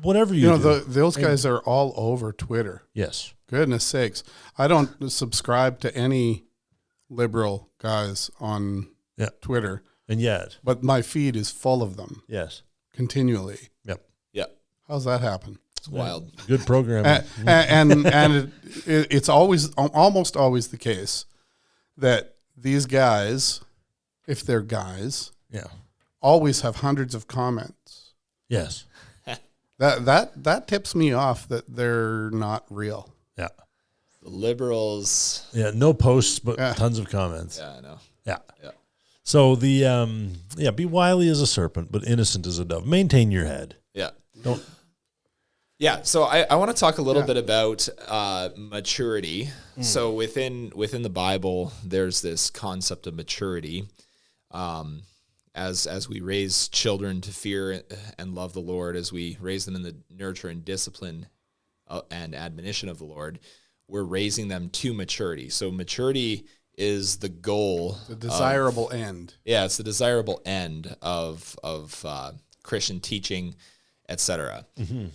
whatever you do. Those guys are all over Twitter. Yes. Goodness sakes. I don't subscribe to any liberal guys on Twitter. And yet. But my feed is full of them. Yes. Continually. Yep. Yep. How's that happen? It's wild. Good programming. and it's almost always the case that these guys, if they're guys, always have hundreds of comments. Yes. That tips me off that they're not real. Yeah. The liberals. Yeah, no posts, but tons of comments. Yeah, I know. Yeah. Yeah. So be wily as a serpent, but innocent as a dove. Maintain your head. Yeah. Don't. Yeah, so I want to talk a little bit about maturity. So within the Bible, there's this concept of maturity. As we raise children to fear and love the Lord, as we raise them in the nurture and discipline and admonition of the Lord, we're raising them to maturity. So maturity is the goal. The desirable end. Yeah, it's the desirable end of Christian teaching, etc. Mm-hmm.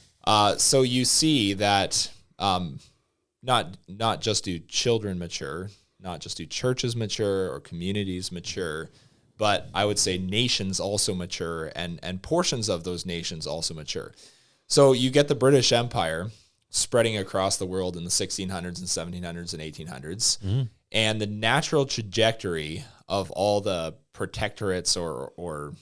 So you see that not just do children mature, not just do churches mature or communities mature, but I would say nations also mature and portions of those nations also mature. So you get the British Empire spreading across the world in the 1600s and 1700s and 1800s, and the natural trajectory of all the protectorates or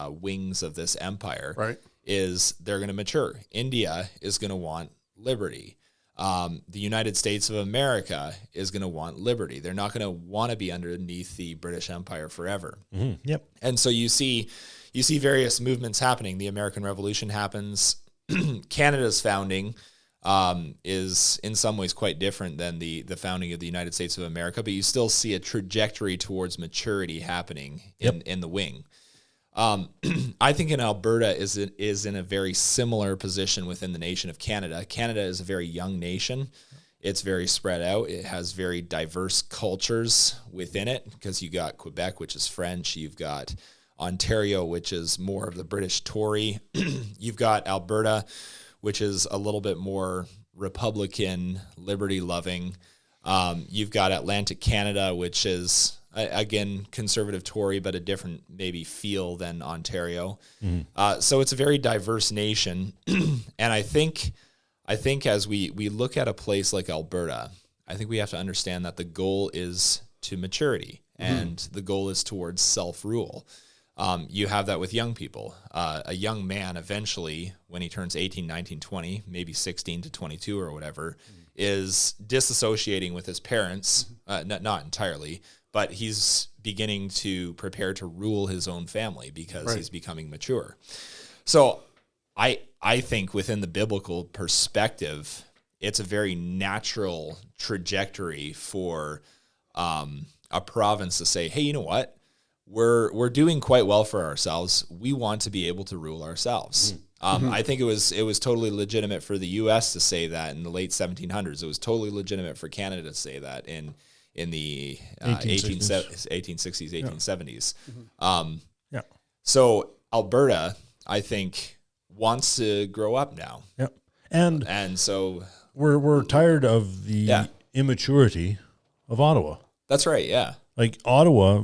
wings of this empire is they're going to mature. India is going to want liberty. The United States of America is going to want liberty. They're not going to want to be underneath the British Empire forever. Mm-hmm. Yep. And so you see various movements happening. The American Revolution happens. Canada's founding is in some ways quite different than the founding of the United States of America, but you still see a trajectory towards maturity happening in the wing. I think in Alberta is in a very similar position within the nation of Canada. Canada is a very young nation. It's very spread out. It has very diverse cultures within it because you got Quebec, which is French. You've got Ontario, which is more of the British Tory. You've got Alberta, which is a little bit more Republican, liberty-loving. You've got Atlantic Canada, which is again, conservative Tory, but a different maybe feel than Ontario. So it's a very diverse nation. And I think as we look at a place like Alberta, I think we have to understand that the goal is to maturity and the goal is towards self-rule. You have that with young people. A young man eventually, when he turns 18, 19, 20, maybe 16 to 22 or whatever, is disassociating with his parents, not entirely, but he's beginning to prepare to rule his own family because he's becoming mature. So I think within the biblical perspective, it's a very natural trajectory for a province to say, hey, you know what? We're doing quite well for ourselves. We want to be able to rule ourselves. I think it was totally legitimate for the U.S. to say that in the late 1700s. It was totally legitimate for Canada to say that in the 1860s, 1870s. So Alberta, I think, wants to grow up now. Yep. And so we're tired of the immaturity of Ottawa. That's right, yeah. Like Ottawa,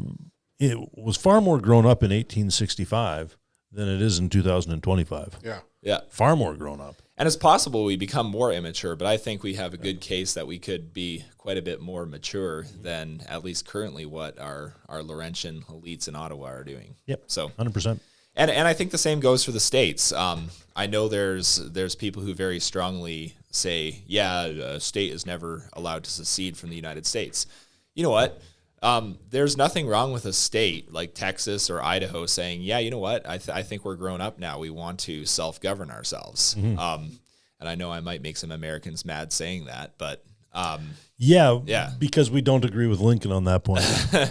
it was far more grown up in 1865 than it is in 2025. Yeah. Far more grown up. And it's possible we become more immature, but I think we have a good case that we could be quite a bit more mature than at least currently what our Laurentian elites in Ottawa are doing. Yep. So 100%. And I think the same goes for the states. I know there's people who very strongly say, a state is never allowed to secede from the United States. You know what? There's nothing wrong with a state like Texas or Idaho saying, yeah, you know what? I think we're grown up now. We want to self-govern ourselves. And I know I might make some Americans mad saying that, but yeah, because we don't agree with Lincoln on that point.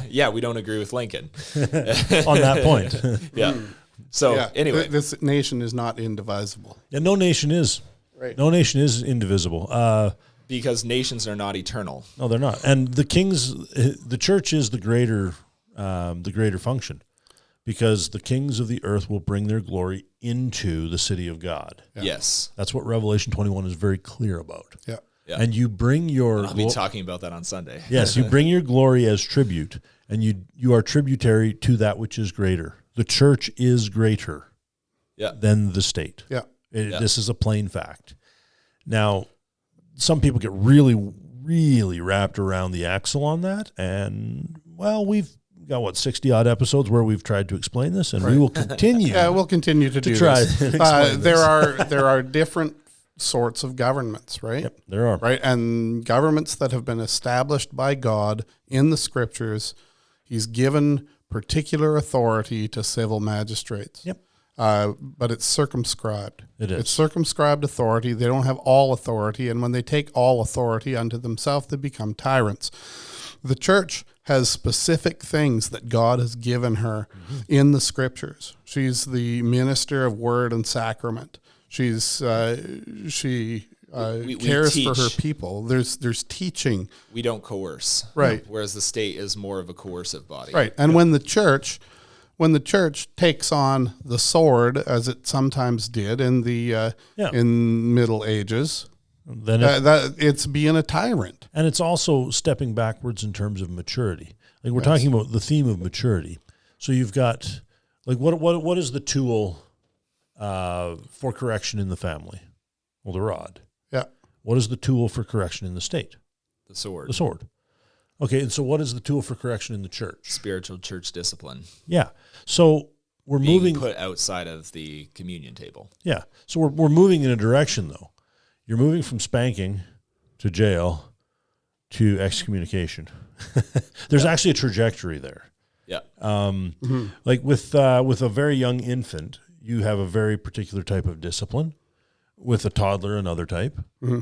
yeah, we don't agree with Lincoln on that point. Yeah. So anyway, this nation is not indivisible. Yeah, no nation is. Right. No nation is indivisible. Because nations are not eternal. No, they're not. And the church is the greater function, because the kings of the earth will bring their glory into the city of God. Yeah. Yes. That's what Revelation 21 is very clear about. Yeah. Yeah. And you bring your... I'll be talking about that on Sunday. Yes, you bring your glory as tribute, and you are tributary to that which is greater. The church is greater than the state. Yeah. This is a plain fact. Now, some people get really, really wrapped around the axle on that, and, well, we've got, 60-odd episodes where we've tried to explain this, and we will continue. Yeah, we'll continue to do try this. and explain this. There are different sorts of governments, right? Yep, there are. Right, and governments that have been established by God in the Scriptures. He's given particular authority to civil magistrates. Yep. But it's circumscribed. It is. It's circumscribed authority. They don't have all authority, and when they take all authority unto themselves, they become tyrants. The church has specific things that God has given her in the Scriptures. She's the minister of word and sacrament. She cares for her people. There's teaching. We don't coerce. Right. Whereas the state is more of a coercive body. Right. And when the church takes on the sword, as it sometimes did in the in Middle Ages, then it's being a tyrant. And it's also stepping backwards in terms of maturity. Like we're talking about the theme of maturity. So you've got, like, what is the tool for correction in the family? Well, the rod. Yeah. What is the tool for correction in the state? The sword. The sword. Okay, and so what is the tool for correction in the church? Spiritual church discipline. Yeah. So we're moving put outside of the communion table. Yeah. So we're moving in a direction, though. You're moving from spanking to jail to excommunication. There's actually a trajectory there. Yeah. Like with a very young infant, you have a very particular type of discipline. With a toddler, another type. Mm-hmm.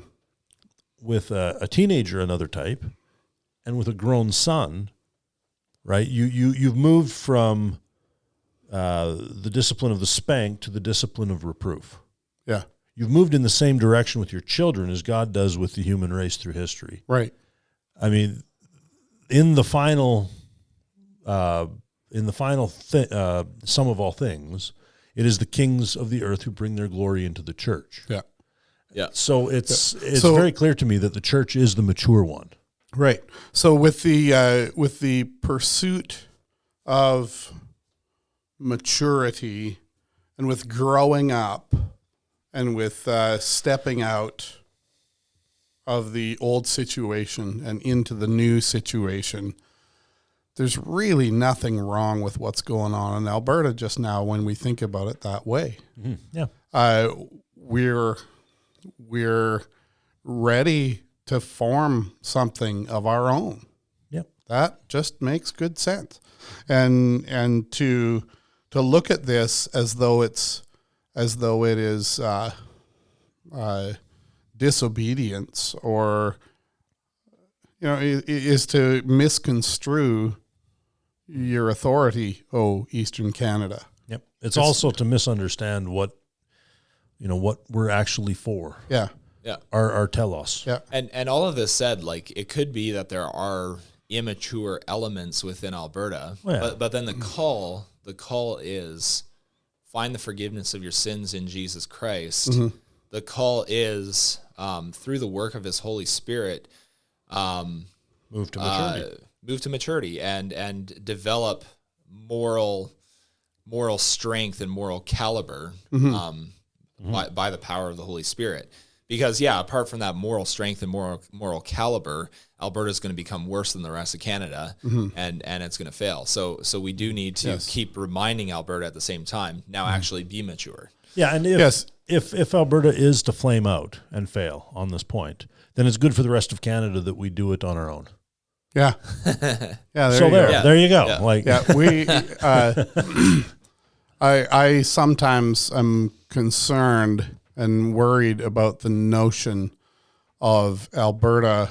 With a teenager, another type. And with a grown son, right? You've moved from the discipline of the spank to the discipline of reproof. Yeah. You've moved in the same direction with your children as God does with the human race through history. Right. I mean, in the final sum of all things, it is the kings of the earth who bring their glory into the church. Yeah. Yeah. So it's very clear to me that the church is the mature one. Right. So with the pursuit of maturity and with growing up and with stepping out of the old situation and into the new situation, there's really nothing wrong with what's going on in Alberta just now when we think about it that way. Mm-hmm. Yeah. We're ready to form something of our own. Yep. That just makes good sense. And to look at this as though it is disobedience or is to misconstrue your authority, Eastern Canada. Yep. It's also to misunderstand what we're actually for. Yeah. Yeah. Our telos. Yeah. And all of this said, like, it could be that there are immature elements within Alberta, but then the call is find the forgiveness of your sins in Jesus Christ. Mm-hmm. The call is through the work of His Holy Spirit, move to maturity, and develop moral strength and moral caliber by the power of the Holy Spirit. Because, apart from that moral strength and moral caliber, Alberta is going to become worse than the rest of Canada, and it's going to fail. So we do need to keep reminding Alberta at the same time, now actually be mature. Yeah, and if Alberta is to flame out and fail on this point, then it's good for the rest of Canada that we do it on our own. Yeah. Yeah. So there you go. Yeah. Like, Yeah, I sometimes am concerned and worried about the notion of Alberta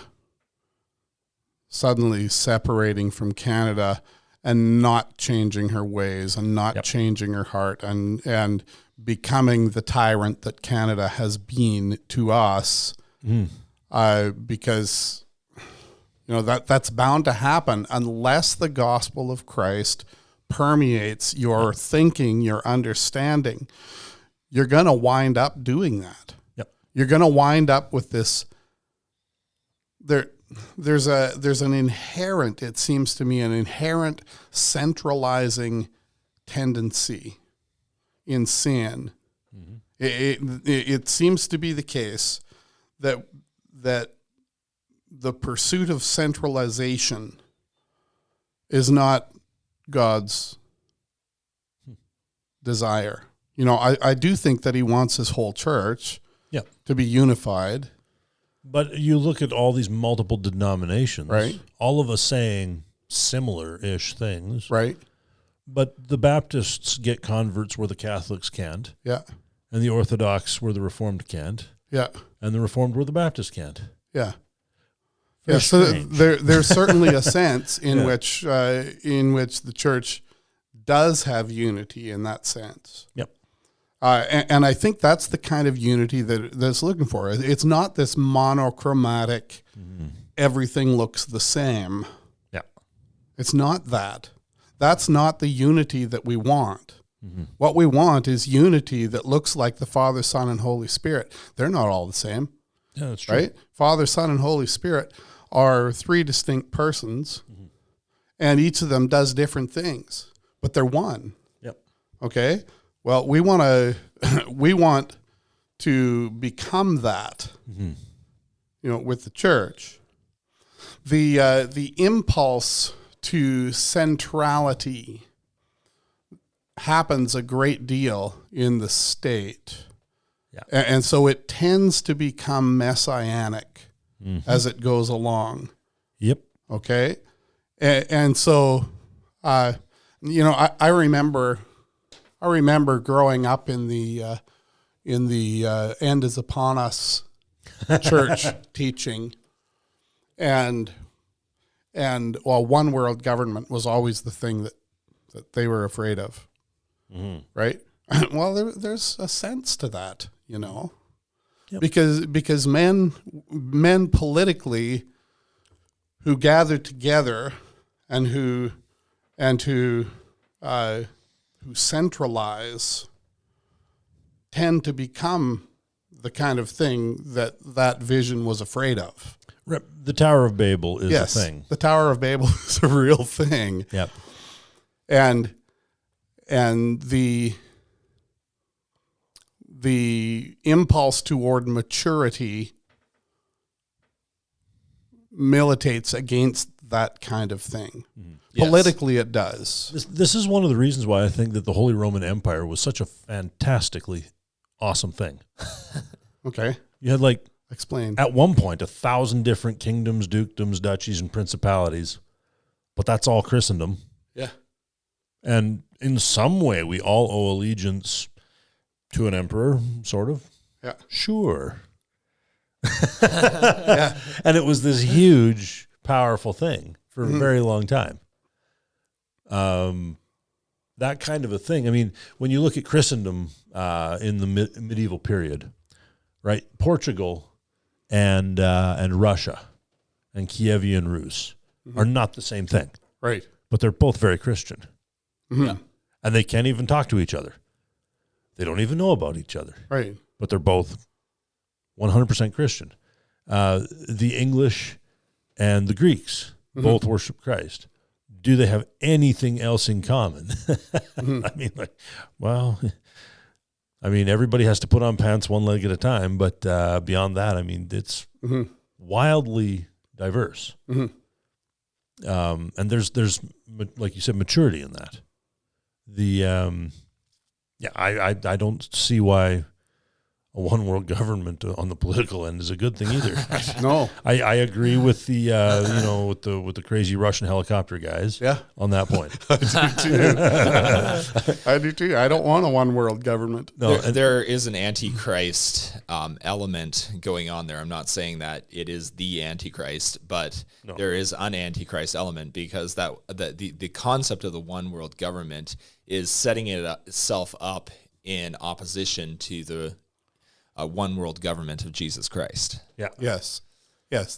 suddenly separating from Canada and not changing her ways and not changing her heart and becoming the tyrant that Canada has been to us, because that's bound to happen unless the gospel of Christ permeates your thinking, your understanding. You're going to wind up doing that. Yep. You're going to wind up with this. There's an inherent, it seems to me, an inherent centralizing tendency in sin. Mm-hmm. It seems to be the case that the pursuit of centralization is not God's desire. I do think that he wants his whole church to be unified. But you look at all these multiple denominations, right? All of us saying similar-ish things. Right. But the Baptists get converts where the Catholics can't. Yeah. And the Orthodox where the Reformed can't. Yeah. And the Reformed where the Baptists can't. Yeah. Very so strange. there's certainly a sense in which the church does have unity in that sense. Yep. And I think that's the kind of unity that's looking for. It's not this monochromatic, everything looks the same. Yeah. It's not that. That's not the unity that we want. Mm-hmm. What we want is unity that looks like the Father, Son, and Holy Spirit. They're not all the same. Yeah, that's true. Right? Father, Son, and Holy Spirit are three distinct persons, and each of them does different things, but they're one. Yep. Okay? Well, we want to become that, with the church. The impulse to centrality happens a great deal in the state. Yeah. And so it tends to become messianic as it goes along. Yep. Okay? And so, I remember growing up in the End is Upon Us church teaching, and one world government was always the thing that they were afraid of, right? Well, there's a sense to that, because men politically who gather together and who centralize tend to become the kind of thing that vision was afraid of. The Tower of Babel is a thing. The Tower of Babel is a real thing. Yep. And the impulse toward maturity militates against that kind of thing. Mm-hmm. Yes. Politically, it does. This is one of the reasons why I think that the Holy Roman Empire was such a fantastically awesome thing. Okay. You had explain. At one point, 1,000 different kingdoms, dukedoms, duchies, and principalities, but that's all Christendom. Yeah. And in some way, we all owe allegiance to an emperor, sort of. Yeah. Sure. Yeah. And it was this huge, powerful thing for a very long time. That kind of a thing. I mean, when you look at Christendom in the medieval period, right? Portugal and Russia and Kievan Rus are not the same thing. Right. But they're both very Christian. Mm-hmm. Yeah. And they can't even talk to each other. They don't even know about each other. Right. But they're both 100% Christian. The English and the Greeks both worship Christ. Do they have anything else in common? I mean, everybody has to put on pants one leg at a time, but beyond that, I mean, it's wildly diverse. And there's like you said, maturity in that. I don't see why a one world government on the political end is a good thing either. No. I agree with the with the crazy Russian helicopter guys. Yeah. On that point. I do too. I don't want a one world government. No, There is an antichrist element going on there. I'm not saying that it is the antichrist, but there is an antichrist element, because the concept of the one world government is setting itself up in opposition to the one world government of Jesus Christ. Yeah. Yes.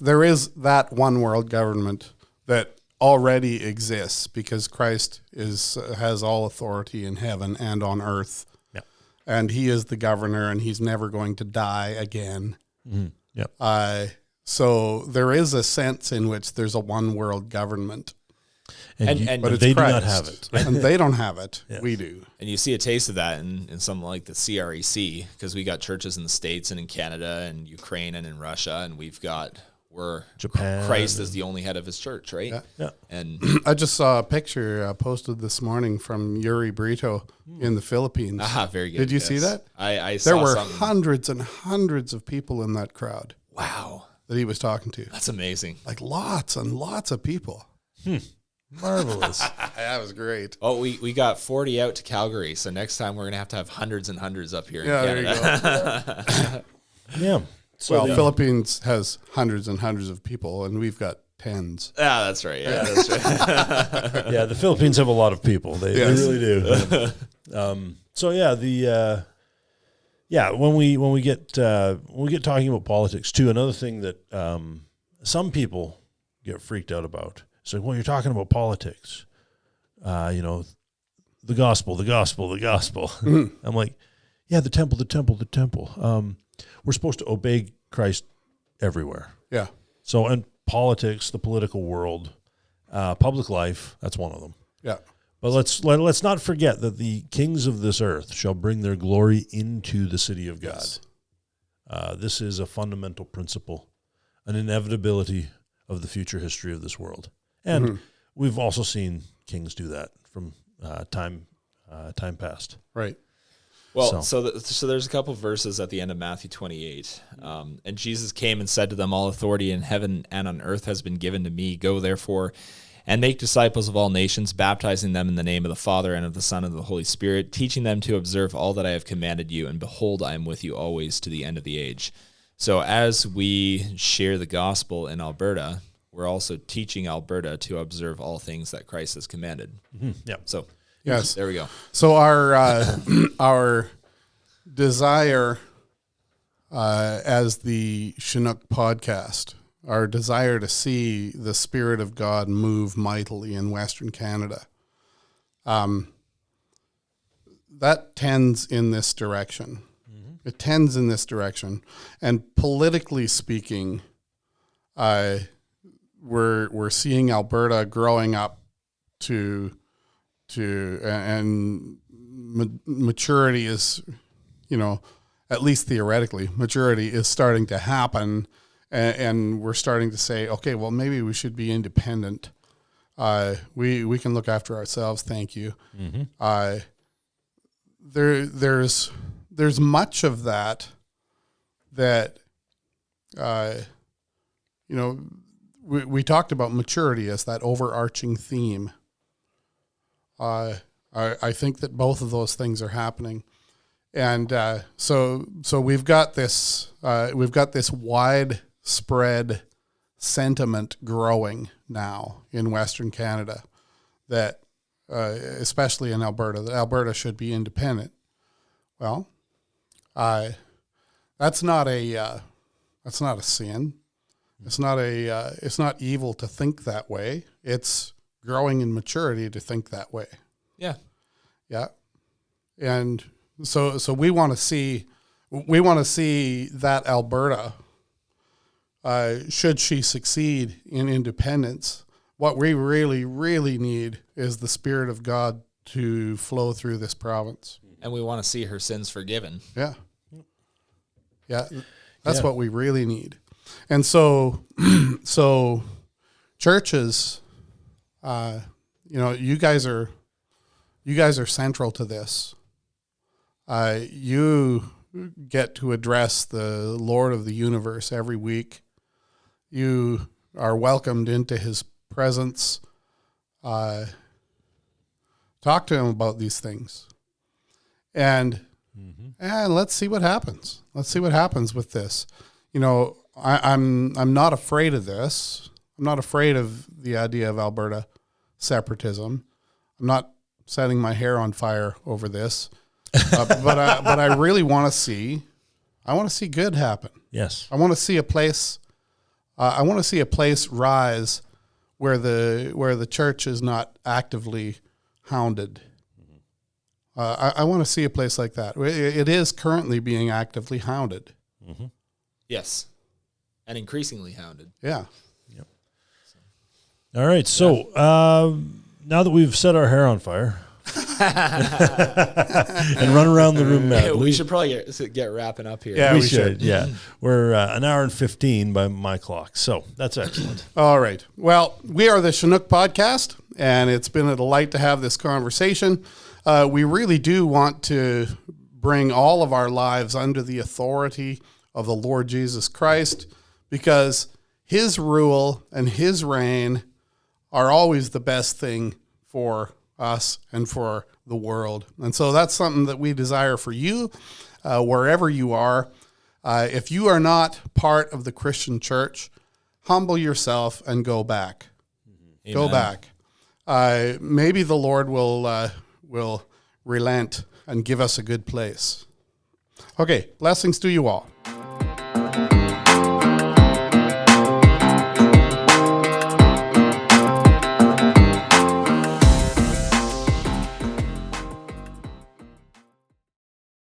There is that one world government that already exists, because Christ has all authority in heaven and on earth. Yeah. And he is the governor, and he's never going to die again. Mm-hmm. Yeah. So there is a sense in which there's a one world government. But they do not have it. And they don't have it. Yes. We do. And you see a taste of that in something like the CREC, because we got churches in the States and in Canada and Ukraine and in Russia, and we're Japan. Christ is the only head of his church, right? Yeah. And I just saw a picture posted this morning from Yuri Brito in the Philippines. very good. Did you see that? I saw There were something. hundreds and hundreds of people in that crowd Wow, that he was talking to. that's amazing. Like lots and lots of people. Marvelous. That was great. Oh, we got 40 out to Calgary, so next time we're gonna have hundreds and hundreds up here in There Canada. you go. Yeah. So Well, Philippines has hundreds and hundreds of people, and we've got tens. Yeah, that's right. Yeah, that's right. yeah, the Philippines have a lot of people. They Yes. really do. So yeah, when we get talking about politics too, another thing that some people get freaked out about. It's like, well, you're talking about politics, the gospel. Mm-hmm. I'm like, yeah, the temple. We're supposed to obey Christ everywhere. Yeah. So, and politics, the political world, public life, that's one of them. Yeah. But let's not forget that the kings of this earth shall bring their glory into the city of God. Yes. This is a fundamental principle, an inevitability of the future history of this world. And we've also seen kings do that from time past. Right. Well, so there's a couple verses at the end of Matthew 28. And Jesus came and said to them, all authority in heaven and on earth has been given to me. Go therefore and make disciples of all nations, baptizing them in the name of the Father and of the Son and of the Holy Spirit, teaching them to observe all that I have commanded you. And behold, I am with you always to the end of the age. So as we share the gospel in Alberta, we're also teaching Alberta to observe all things that Christ has commanded. Mm-hmm. Yeah. So Yes. there we go. So our desire as the Chinook podcast, our desire to see the Spirit of God move mightily in Western Canada, that tends in this direction. Mm-hmm. It tends in this direction. And politically speaking, we're seeing Alberta growing up to maturity is, at least theoretically, maturity is starting to happen, and we're starting to say, okay, well, maybe we should be independent. We can look after ourselves. Thank you. Mm-hmm. There's much of that we talked about maturity as that overarching theme. I think that both of those things are happening, and so we've got this widespread sentiment growing now in Western Canada that, especially in Alberta, that Alberta should be independent. Well, that's not a sin. It's not evil to think that way. It's growing in maturity to think that way. Yeah. Yeah. And so we want to see that Alberta, should she succeed in independence, what we really, really need is the Spirit of God to flow through this province. And we want to see her sins forgiven. Yeah. Yeah. That's what we really need. And so churches, you guys are central to this. You get to address the Lord of the universe every week. You are welcomed into his presence. Talk to him about these things. And let's see what happens. Let's see what happens with this. You know, I'm not afraid of this. I'm not afraid of the idea of Alberta separatism. I'm not setting my hair on fire over this. But I really want to see. I want to see good happen. Yes. I want to see a place. I want to see a place rise where the church is not actively hounded. I want to see a place like that. It is currently being actively hounded. Mm-hmm. Yes, and increasingly hounded. Yeah. Yep. All right. So now that we've set our hair on fire. And run around the room mad. We should probably get wrapping up here. Yeah, we should. Yeah, we're an hour and 15 by my clock, so that's excellent. All right. Well, we are the Chinook Podcast, and it's been a delight to have this conversation. We really do want to bring all of our lives under the authority of the Lord Jesus Christ, because his rule and his reign are always the best thing for us and for the world. And so that's something that we desire for you, wherever you are. If you are not part of the Christian church, humble yourself and go back. Amen. Go back. Maybe the Lord will relent and give us a good place. Okay, blessings to you all.